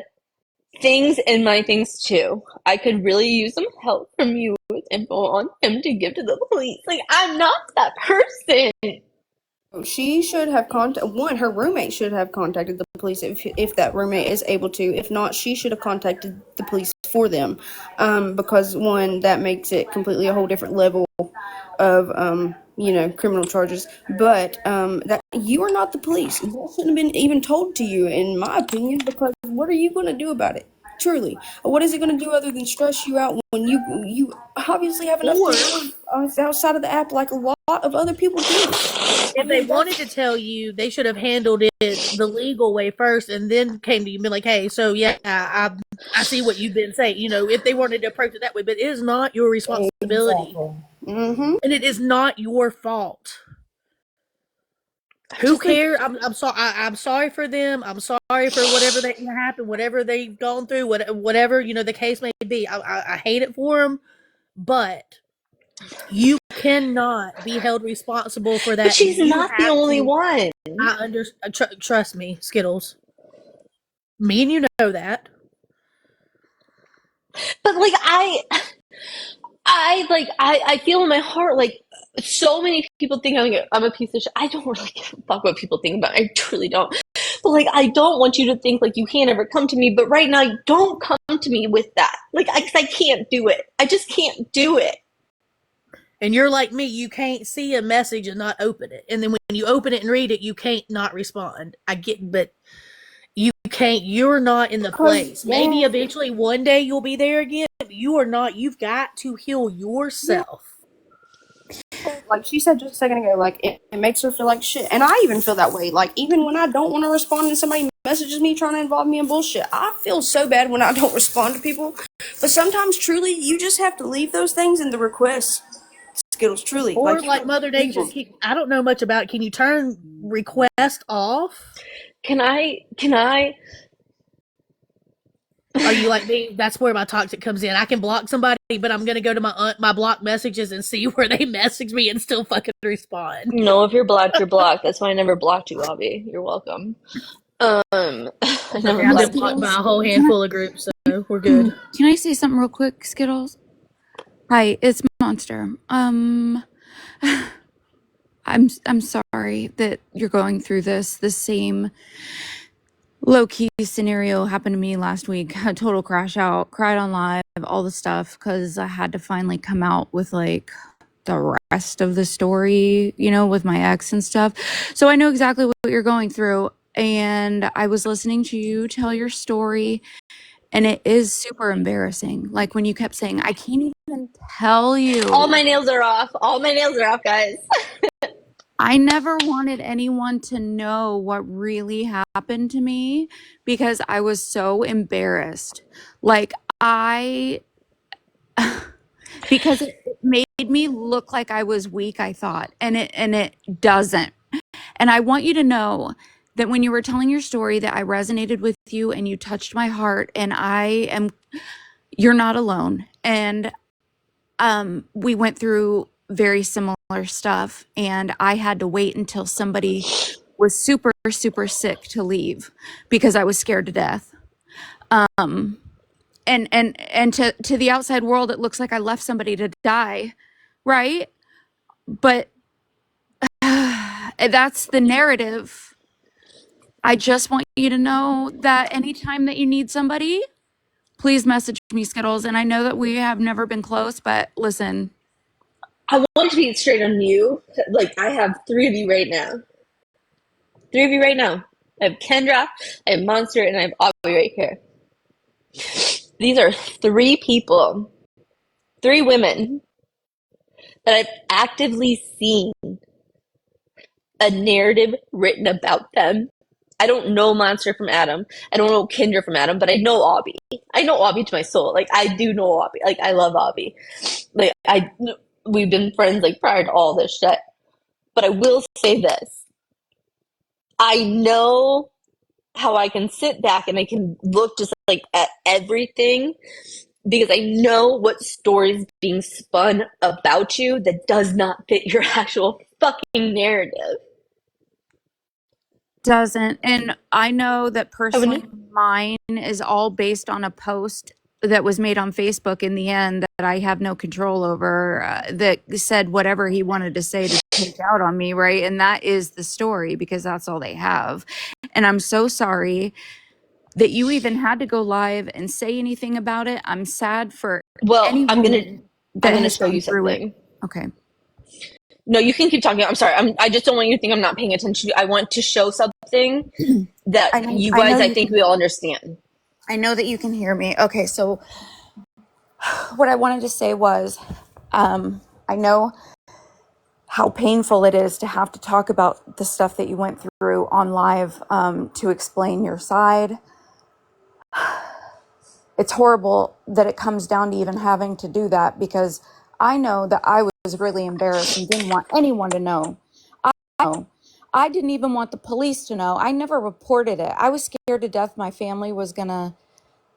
things in my things too. I could really use some help from you with info on him to give to the police. Like, I'm not that person. She should have her roommate should have contacted the police if that roommate is able to. If not, she should have contacted the police for them, because one, that makes it completely a whole different level of criminal charges. But that you are not the police. That shouldn't have been even told to you, in my opinion. Because what are you going to do about it? Truly, what is it going to do other than stress you out when you obviously have enough to live outside of the app like a lot of other people do? If they wanted to tell you, they should have handled it the legal way first, and then came to you and been like, "Hey, so yeah, I see what you've been saying." If they wanted to approach it that way, but it is not your responsibility, Mm-hmm. and it is not your fault. Who cares? I'm sorry. I'm sorry for them. I'm sorry for whatever that happened, whatever they've gone through, whatever the case may be. I hate it for them, but you cannot be held responsible for that. But she's not the only one. Trust me, Skittles. Me and you know that. But like I feel in my heart like so many people think I'm a piece of shit. I don't really give a fuck what people think about me. I truly don't. But like, I don't want you to think like you can't ever come to me. But right now, don't come to me with that. Like, I can't do it. I just can't do it. And you're like me, you can't see a message and not open it. And then when you open it and read it, you can't not respond. I get, but you can't, you're not in the place. Maybe eventually one day you'll be there again, but you are not. You've got to heal yourself. Like she said just a second ago, like it makes her feel like shit. And I even feel that way. Like, even when I don't want to respond and somebody messages me trying to involve me in bullshit, I feel so bad when I don't respond to people. But sometimes, truly, you just have to leave those things in the requests. Skittles, truly. Or like Mother Nature, I don't know much about it. Can you turn request off? Can I? Are you like me? That's where my toxic comes in. I can block somebody, but I'm gonna go to my block messages and see where they message me and still fucking respond. No, if you're blocked, you're blocked. That's why I never blocked you, Avi. You're welcome. I never I've been blocked by a whole handful of groups, so we're good. Can I say something real quick, Skittles? Hi, it's Monster. I'm sorry that you're going through this. The same low-key scenario happened to me last week. A total crash out, cried on live, all the stuff, because I had to finally come out with like the rest of the story, with my ex and stuff. So I know exactly what you're going through. And I was listening to you tell your story, And it is super embarrassing. Like when you kept saying, I can't even tell you. All my nails are off. All my nails are off, guys. I never wanted anyone to know what really happened to me because I was so embarrassed. Like because it made me look like I was weak, I thought, and it doesn't. And I want you to know that when you were telling your story that I resonated with you and you touched my heart, and you're not alone. And we went through very similar stuff, and I had to wait until somebody was super, super sick to leave because I was scared to death. And to the outside world, it looks like I left somebody to die, right? But that's the narrative. I just want you to know that anytime that you need somebody, please message me, Skittles. And I know that we have never been close, but listen. I want to be straight on you. Like, I have 3 of you right now. 3 of you right now. I have Kendra, I have Monster, and I have Aubrey right here. These are 3 people, 3 women that I've actively seen a narrative written about them. I don't know Monster from Adam. I don't know Kendra from Adam, but I know Aubrey. I know Aubrey to my soul. Like, I do know Aubrey. Like, I love Aubrey. Like, we've been friends, like, prior to all this shit. But I will say this. I know how I can sit back and I can look just like at everything because I know what stories being spun about you that does not fit your actual fucking narrative. Doesn't. And I know that personally mine is all based on a post that was made on Facebook in the end that I have no control over, that said whatever he wanted to say to take out on me, right? And that is the story because that's all they have. And I'm so sorry that you even had to go live and say anything about it. I'm sad for Well, I'm anyone gonna show you something. Okay. No, you can keep talking. I'm sorry. I just don't want you to think I'm not paying attention. I want to show something that I think we all understand. I know that you can hear me. Okay, so what I wanted to say was, I know how painful it is to have to talk about the stuff that you went through on live, to explain your side. It's horrible that it comes down to even having to do that because I know that I was really embarrassed and didn't want anyone to know. I didn't even want the police to know. I never reported it. I was scared to death my family was gonna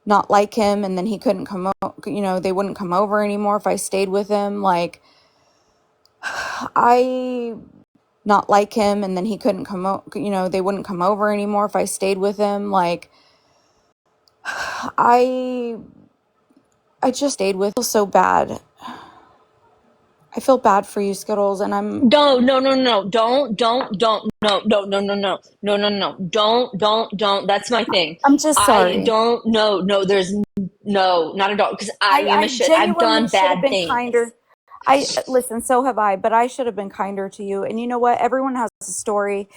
not like him and then he couldn't come they wouldn't come over anymore if I stayed with him. Like, I not like him and then he couldn't they wouldn't come over anymore if I stayed with him. Like, I just stayed with him so bad. I feel bad for you, Skittles, and I'm No. Don't. That's my thing. I'm just sorry. I don't. No. There's no, not at all. Because I am a shit. I've done bad things. Kinder. Listen, so have I, but I should have been kinder to you. And you know what? Everyone has a story,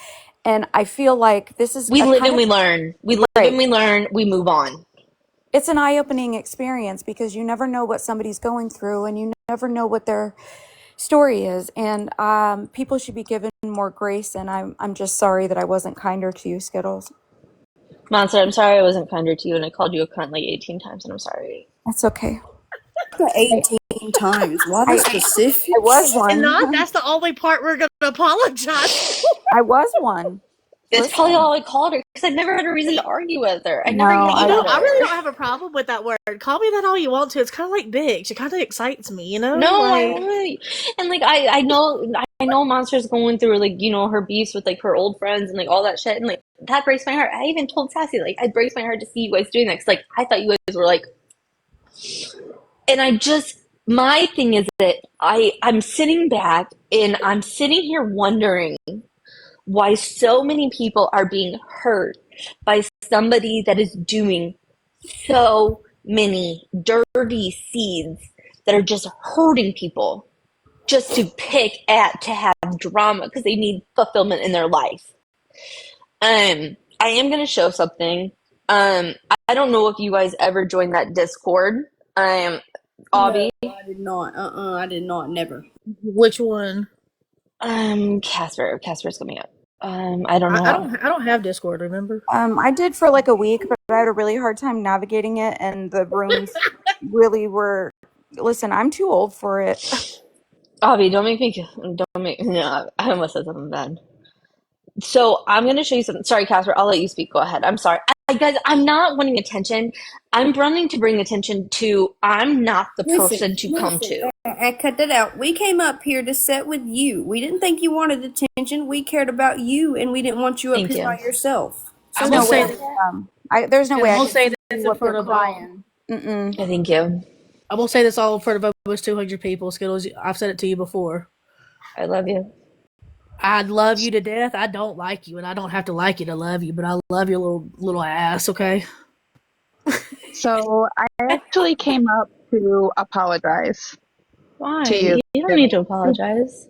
and I feel like this is we live and we learn. We live and we learn. We move on. It's an eye-opening experience because you never know what somebody's going through, and you never know what their story is, and people should be given more grace. And I'm just sorry that I wasn't kinder to you, Skittles. Monster, I'm sorry I wasn't kinder to you, and I called you a cunt like 18 times, and I'm sorry. That's okay. 18 times. Why the specific? I was one. And that's the only part we're going to apologize. I was one. That's probably all I called her because I never had a reason to argue with her. I never I really don't have a problem with that word. Call me that all you want to. It's kind of like bitch. It kind of excites me, you know? No, and like I know Monster's going through like her beefs with like her old friends and like all that shit, and like that breaks my heart. I even told Sassy like it breaks my heart to see you guys doing that because like I thought you guys were like, and my thing is that I'm sitting back and I'm sitting here wondering why so many people are being hurt by somebody that is doing so many dirty seeds that are just hurting people just to to have drama because they need fulfillment in their life. I am going to show something I don't know if you guys ever joined that Discord. Obby. No, I did not. I did not. Never. Which one? Casper's coming up. I don't know I how. don't have Discord, remember? I did for like a week, but I had a really hard time navigating it, and the rooms really were. Listen, I'm too old for it. Obby, no, I almost said something bad. So I'm gonna show you something. Sorry, Casper, I'll let you speak. Go ahead. I'm sorry. Guys, I'm not wanting attention. I'm running to bring attention to I'm not the person to come to. I cut that out. We came up here to sit with you. We didn't think you wanted attention. We cared about you, and we didn't want you up Thank here you. by yourself. I'm No gonna way. say this, There's no and way I'm I gonna could say see this you in up here front of crying. Mm-mm. Yeah, thank you. I'm gonna say this all in front of almost 200 people. Skittles, I've said it to you before. I love you. I love you to death. I don't like you, and I don't have to like you to love you, but I love your little ass. Okay. So I actually came up to apologize Why? to you. You don't need to apologize.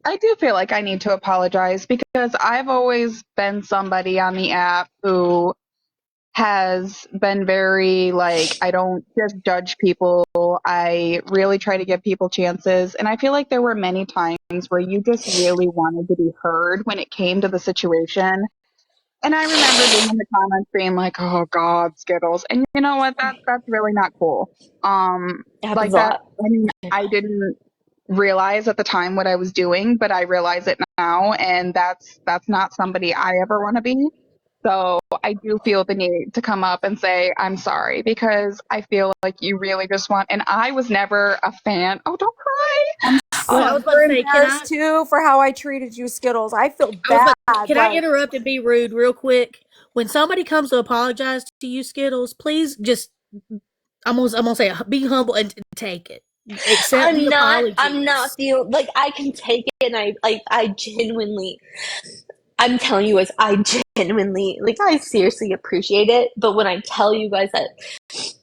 I do feel like I need to apologize because I've always been somebody on the app who has been very like, I don't just judge people. I really try to give people chances. And I feel like there were many times where you just really wanted to be heard when it came to the situation. And I remember being in the comments being like, "Oh God, Skittles," and you know what? That's really not cool. It happens Like a that. lot. I mean, I didn't realize at the time what I was doing, but I realize it now, and that's not somebody I ever want to be. So I do feel the need to come up and say I'm sorry because I feel like you really just want. And I was never a fan. Oh, don't cry. Well, I was about Super to say, embarrassed too for how I treated you, Skittles. I feel I was bad. about, can I Like, interrupt and be rude real quick? When somebody comes to apologize to you, Skittles, please just I'm gonna say be humble and take it. Accept the I'm not apologies. feel like I can take it and I genuinely I'm telling you guys, I genuinely like I seriously appreciate it. But when I tell you guys that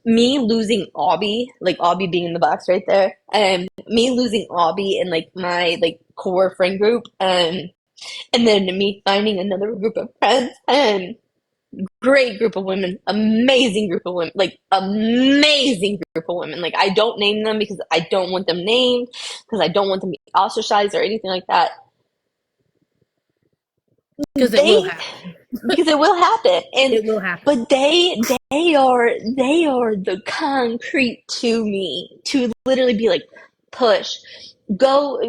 me losing Obby, like Obby being in the box right there, and me losing Obby and like my like core friend group, and then me finding another group of friends, and great group of women, amazing group of women, like amazing group of women. Like I don't name them because I don't want them named, because I don't want them to be ostracized or anything like that. Because it will happen. Because it will happen, and It will happen. but they are the concrete to me to literally be like push. Go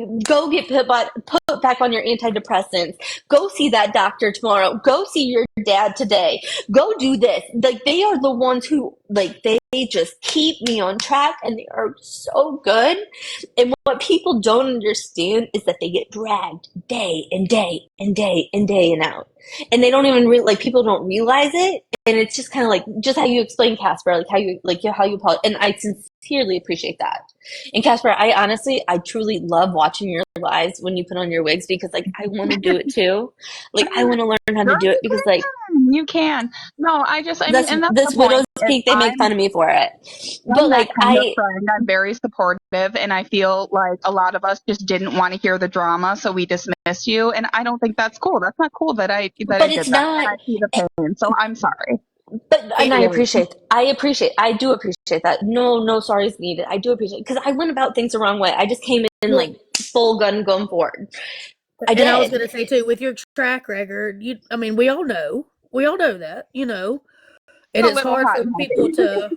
get put back on your antidepressants. Go see that doctor tomorrow. Go see your dad today. Go do this. Like they are the ones who like they just keep me on track, and they are so good. And what people don't understand is that they get dragged day and day and day and day and out, and they don't even like people don't realize it. And it's just kind of like just how you explain Casper, like how you apologize, and I sincerely appreciate that. And Casper, I truly love watching your lives when you put on your wigs because like I want to do it too. Like I want to learn how to Girl, do it because like you can. No, I mean, that's and that's the this point. widow's Is peak. They make fun of me for it, but I'm that like kind of friend. I'm very supportive, and I feel like a lot of us just didn't want to hear the drama, so we dismissed you. And I don't think that's cool. That's not cool that I but did it's that, and not. I see the pain. So I'm sorry. But and It I do appreciate that. No sorry is needed. I do appreciate because I went about things the wrong way. I just came in well, like full gun going forward. I and I was did. gonna say too, with your track record, I mean, we all know that, and A it's little hard hot for and people heavy. to,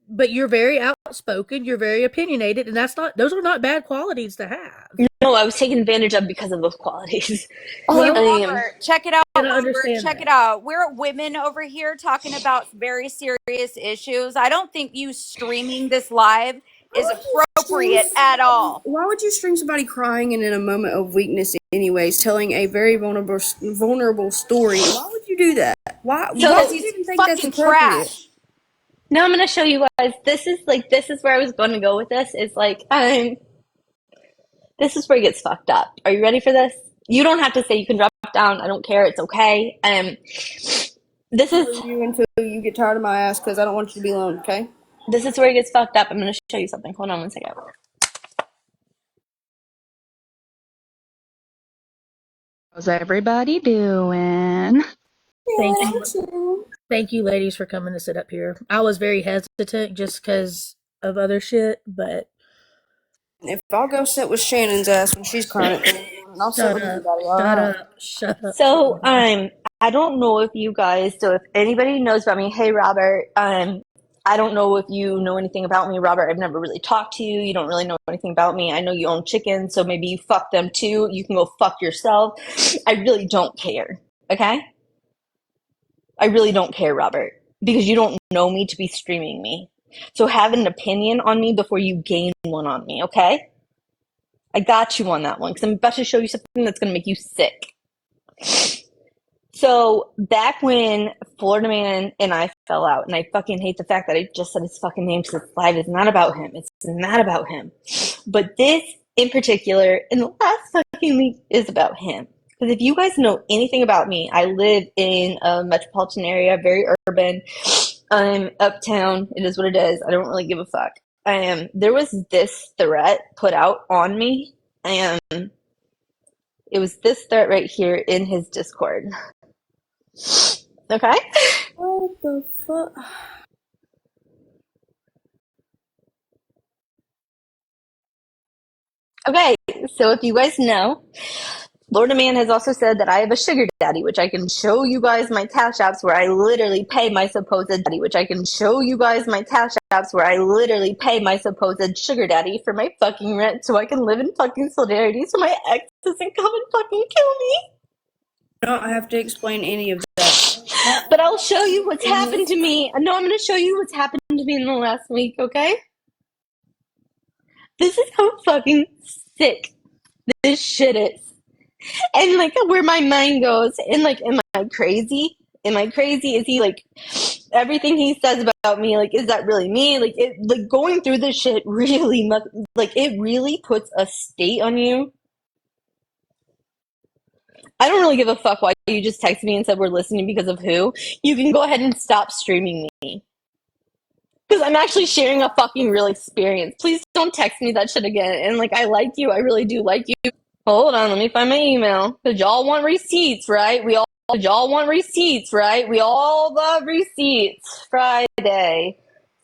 but you're very outspoken, you're very opinionated, and those are not bad qualities to have. No, I was taken advantage of because of those qualities. hey, Well, I Robert, check it out, and I Robert. understand Check it that. out. We're women over here talking about very serious issues. I don't think you streaming this live is appropriate at all. Why would you stream somebody crying and in a moment of weakness, anyways, telling a very vulnerable story? Why would you do that? Why Because do you he's even think that's fucking appropriate? trash. now I'm gonna show you guys. This is where I was going to go with this. Is like this is where it gets fucked up. Are you ready for this? You don't have to say you can drop down. I don't care. It's okay. This is You until you get tired of my ass because I don't want you to be alone. Okay. this is where it gets fucked up. I'm gonna show you something. Hold on one second. How's everybody doing? Thank Yeah, you. true. Thank you, ladies, for coming to sit up here. I was very hesitant just because of other shit, but If I'll go sit with Shannon's ass when she's crying at 3 in the morning, I'll sit shut with you, up, buddy. All shut right. up, shut up. So, I don't know if you guys, so if anybody knows about me, hey, Robert, I don't know if you know anything about me, Robert. I've never really talked to you. You don't really know anything about me. I know you own chickens, so maybe you fuck them too. You can go fuck yourself. I really don't care. Okay? I really don't care, Robert, because you don't know me to be streaming me. So have an opinion on me before you gain one on me, okay? I got you on that one because I'm about to show you something that's going to make you sick. So back when Florida Man and I fell out, and I fucking hate the fact that I just said his fucking name because this live is not about him. It's not about him. But this in particular, in the last fucking week, is about him. Because if you guys know anything about me, I live in a metropolitan area, very urban. I'm uptown. It is what it is. I don't really give a fuck. There was this threat put out on me, and it was this threat right here in his Discord. Okay? What the fuck? Okay, so if you guys know, Florida Man has also said that I have a sugar daddy, which I can show you guys my cash apps where I literally pay my supposed daddy, which I can show you guys my cash apps where I literally pay my supposed sugar daddy for my fucking rent so I can live in fucking solidarity so my ex doesn't come and fucking kill me. I don't have to explain any of that. But I'll show you what's happened to me. No, I'm going to show you what's happened to me in the last week, okay? This is how fucking sick this shit is. And like where my mind goes, and like, am I crazy? Am I crazy? Is he like everything he says about me? Like, is that really me? Like, it like going through this shit really must like it really puts a state on you. I don't really give a fuck why you just texted me and said we're listening because of who. You can go ahead and stop streaming me. Because I'm actually sharing a fucking real experience. Please don't text me that shit again. And like, I like you. I really do like you. Hold on, let me find my email. Cause y'all want receipts, right? Y'all want receipts, right? We all love receipts. Friday.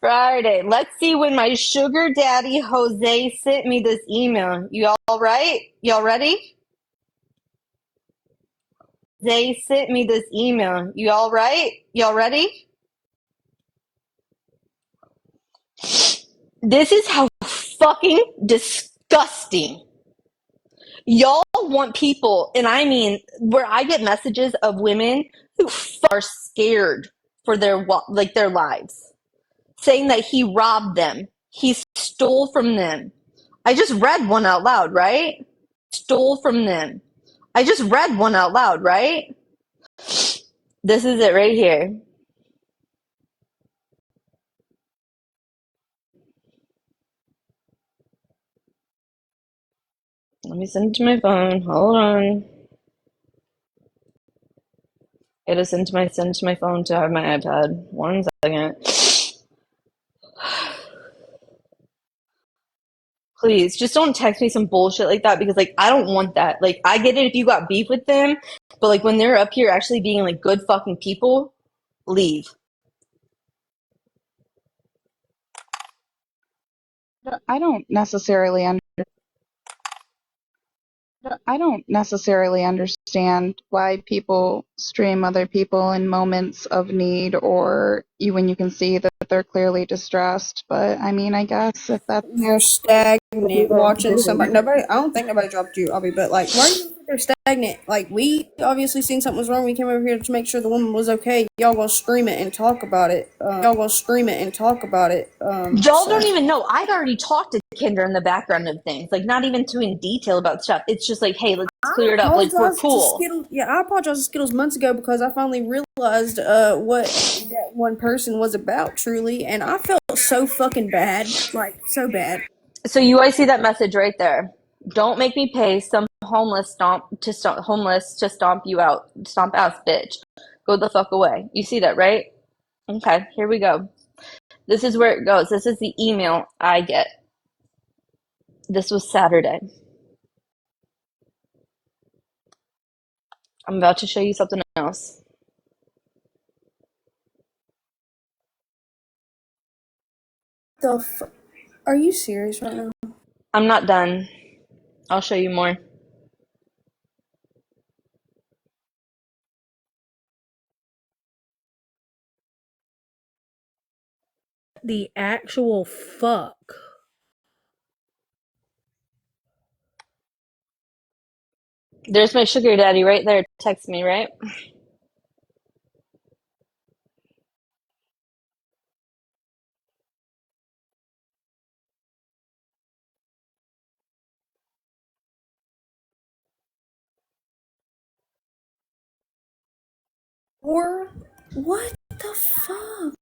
Let's see when my sugar daddy Jose sent me this email. You all right? Y'all ready? They sent me this email. You all right? Y'all ready? This is how fucking disgusting. Y'all want people, and I mean, where I get messages of women who are scared for their lives, saying that he robbed them, he stole from them. I just read one out loud, right? Stole from them. I just read one out loud, right? This is it right here. Let me send it to my phone. Hold on. It is sent to my phone to have my iPad. 1 second. Please, just don't text me some bullshit like that because like I don't want that. Like I get it if you got beef with them, but like when they're up here actually being like good fucking people, leave. I don't necessarily I don't necessarily understand why people stream other people in moments of need or when you can see that they're clearly distressed. But I mean, I guess if that's You're stagnant watching somebody. Nobody. I don't think nobody dropped you, Abby. But like, why are you they're stagnant? Like, we obviously seen something was wrong. We came over here to make sure the woman was okay. Y'all gonna stream it and talk about it. Y'all don't even know. I'd already talked to Kendra in the background of things, like not even too in detail about stuff. It's just like, hey, let's clear it up. Like we're cool. I apologized to Skittles months ago because I finally realized what that one person was about truly, and I felt so fucking bad, like so bad. So you guys see that message right there. Don't make me pay some homeless to stomp you out, stomp ass bitch. Go the fuck away. You see that, right? Okay, here we go. This is where it goes. This is the email I get. This was Saturday. I'm about to show you something else. Are you serious right now? I'm not done. I'll show you more. The actual fuck? There's my sugar daddy right there. Text me, right? Or what the fuck?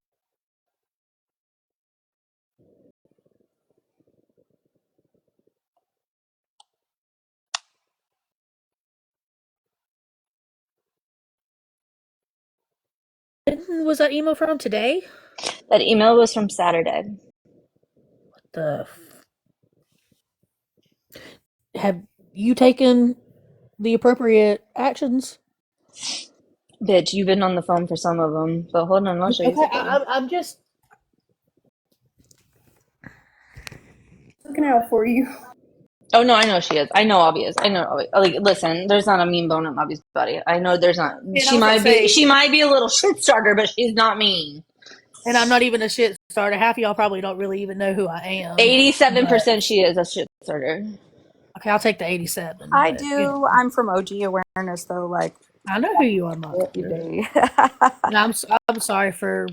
When was that email from today? That email was from Saturday. The have you taken the appropriate actions? Bitch, you've been on the phone for some of them, but hold on, I'll show you Okay, something. I'm just Looking out for you. Oh no, I know she is. I know Abby is. I know. Like, listen, there's not a mean bone in Abby's body. I know there's not. and I was gonna She say, might be a little shit starter, but she's not mean. and I'm not even a shit starter. Half of y'all probably don't really even know who I am. 87% But she is a shit starter. okay, I'll take the 87. I But you do. know, I'm from OG awareness, though. Like I know who you are, every monster. day. And I'm sorry for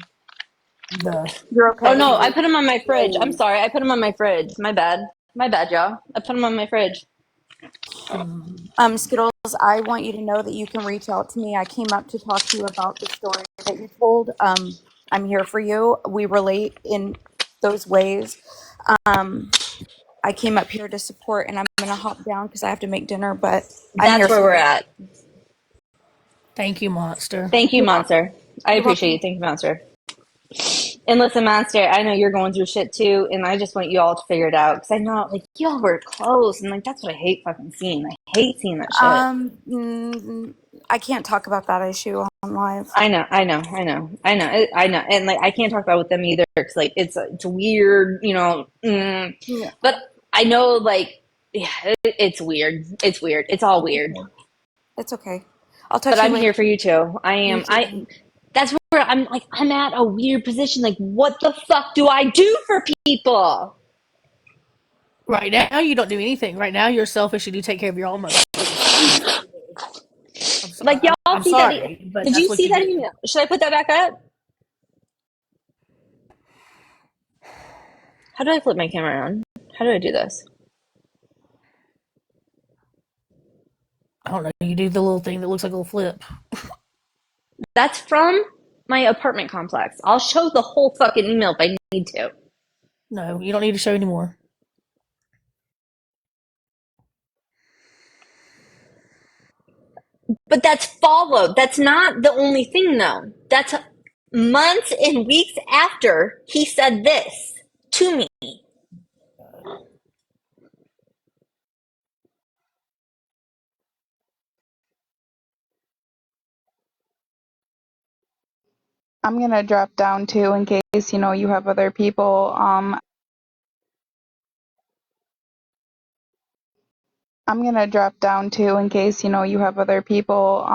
the You're Oh okay. no, I put them on my fridge. I'm trolls. sorry, I put them on my fridge. My bad. My bad, y'all. I put them on my fridge. Skittles, I want you to know that you can reach out to me. I came up to talk to you about the story that you told. I'm here for you. We relate in those ways. I came up here to support, and I'm gonna hop down because I have to make dinner. But I'm here That's where for we're you. at. Thank you, monster. Thank you, You're welcome. Monster. I You're appreciate welcome. you. Thank you, Monster. And listen, Monster, I know you're going through shit too, and I just want you all to figure it out because I know, like, y'all were close, and like that's what I hate fucking seeing. I hate seeing that shit. I can't talk about that issue on live. I know, I know, and like I can't talk about it with them either because like it's weird, you know. Yeah, But I know, like, yeah, it's weird. It's weird. It's all weird. it's okay. I'll But touch you I'm later. here for you too. I You am. too. That's where I'm like I'm at a weird position. Like, what the fuck do I do for people? Right now, you don't do anything. Right now, you're selfish and you take care of your own motherfucking self. Like y'all I'm see that? sorry, but Did that's you what see you that do. email? Should I put that back up? How do I flip my camera around? How do I do this? I don't know. You do the little thing that looks like a little flip. That's from my apartment complex. I'll show the whole fucking email if I need to. No, you don't need to show anymore. But that's followed. That's not the only thing, though. That's months and weeks after he said this to me. I'm gonna drop down too in case you have other people. I'm gonna drop down too in case you have other people.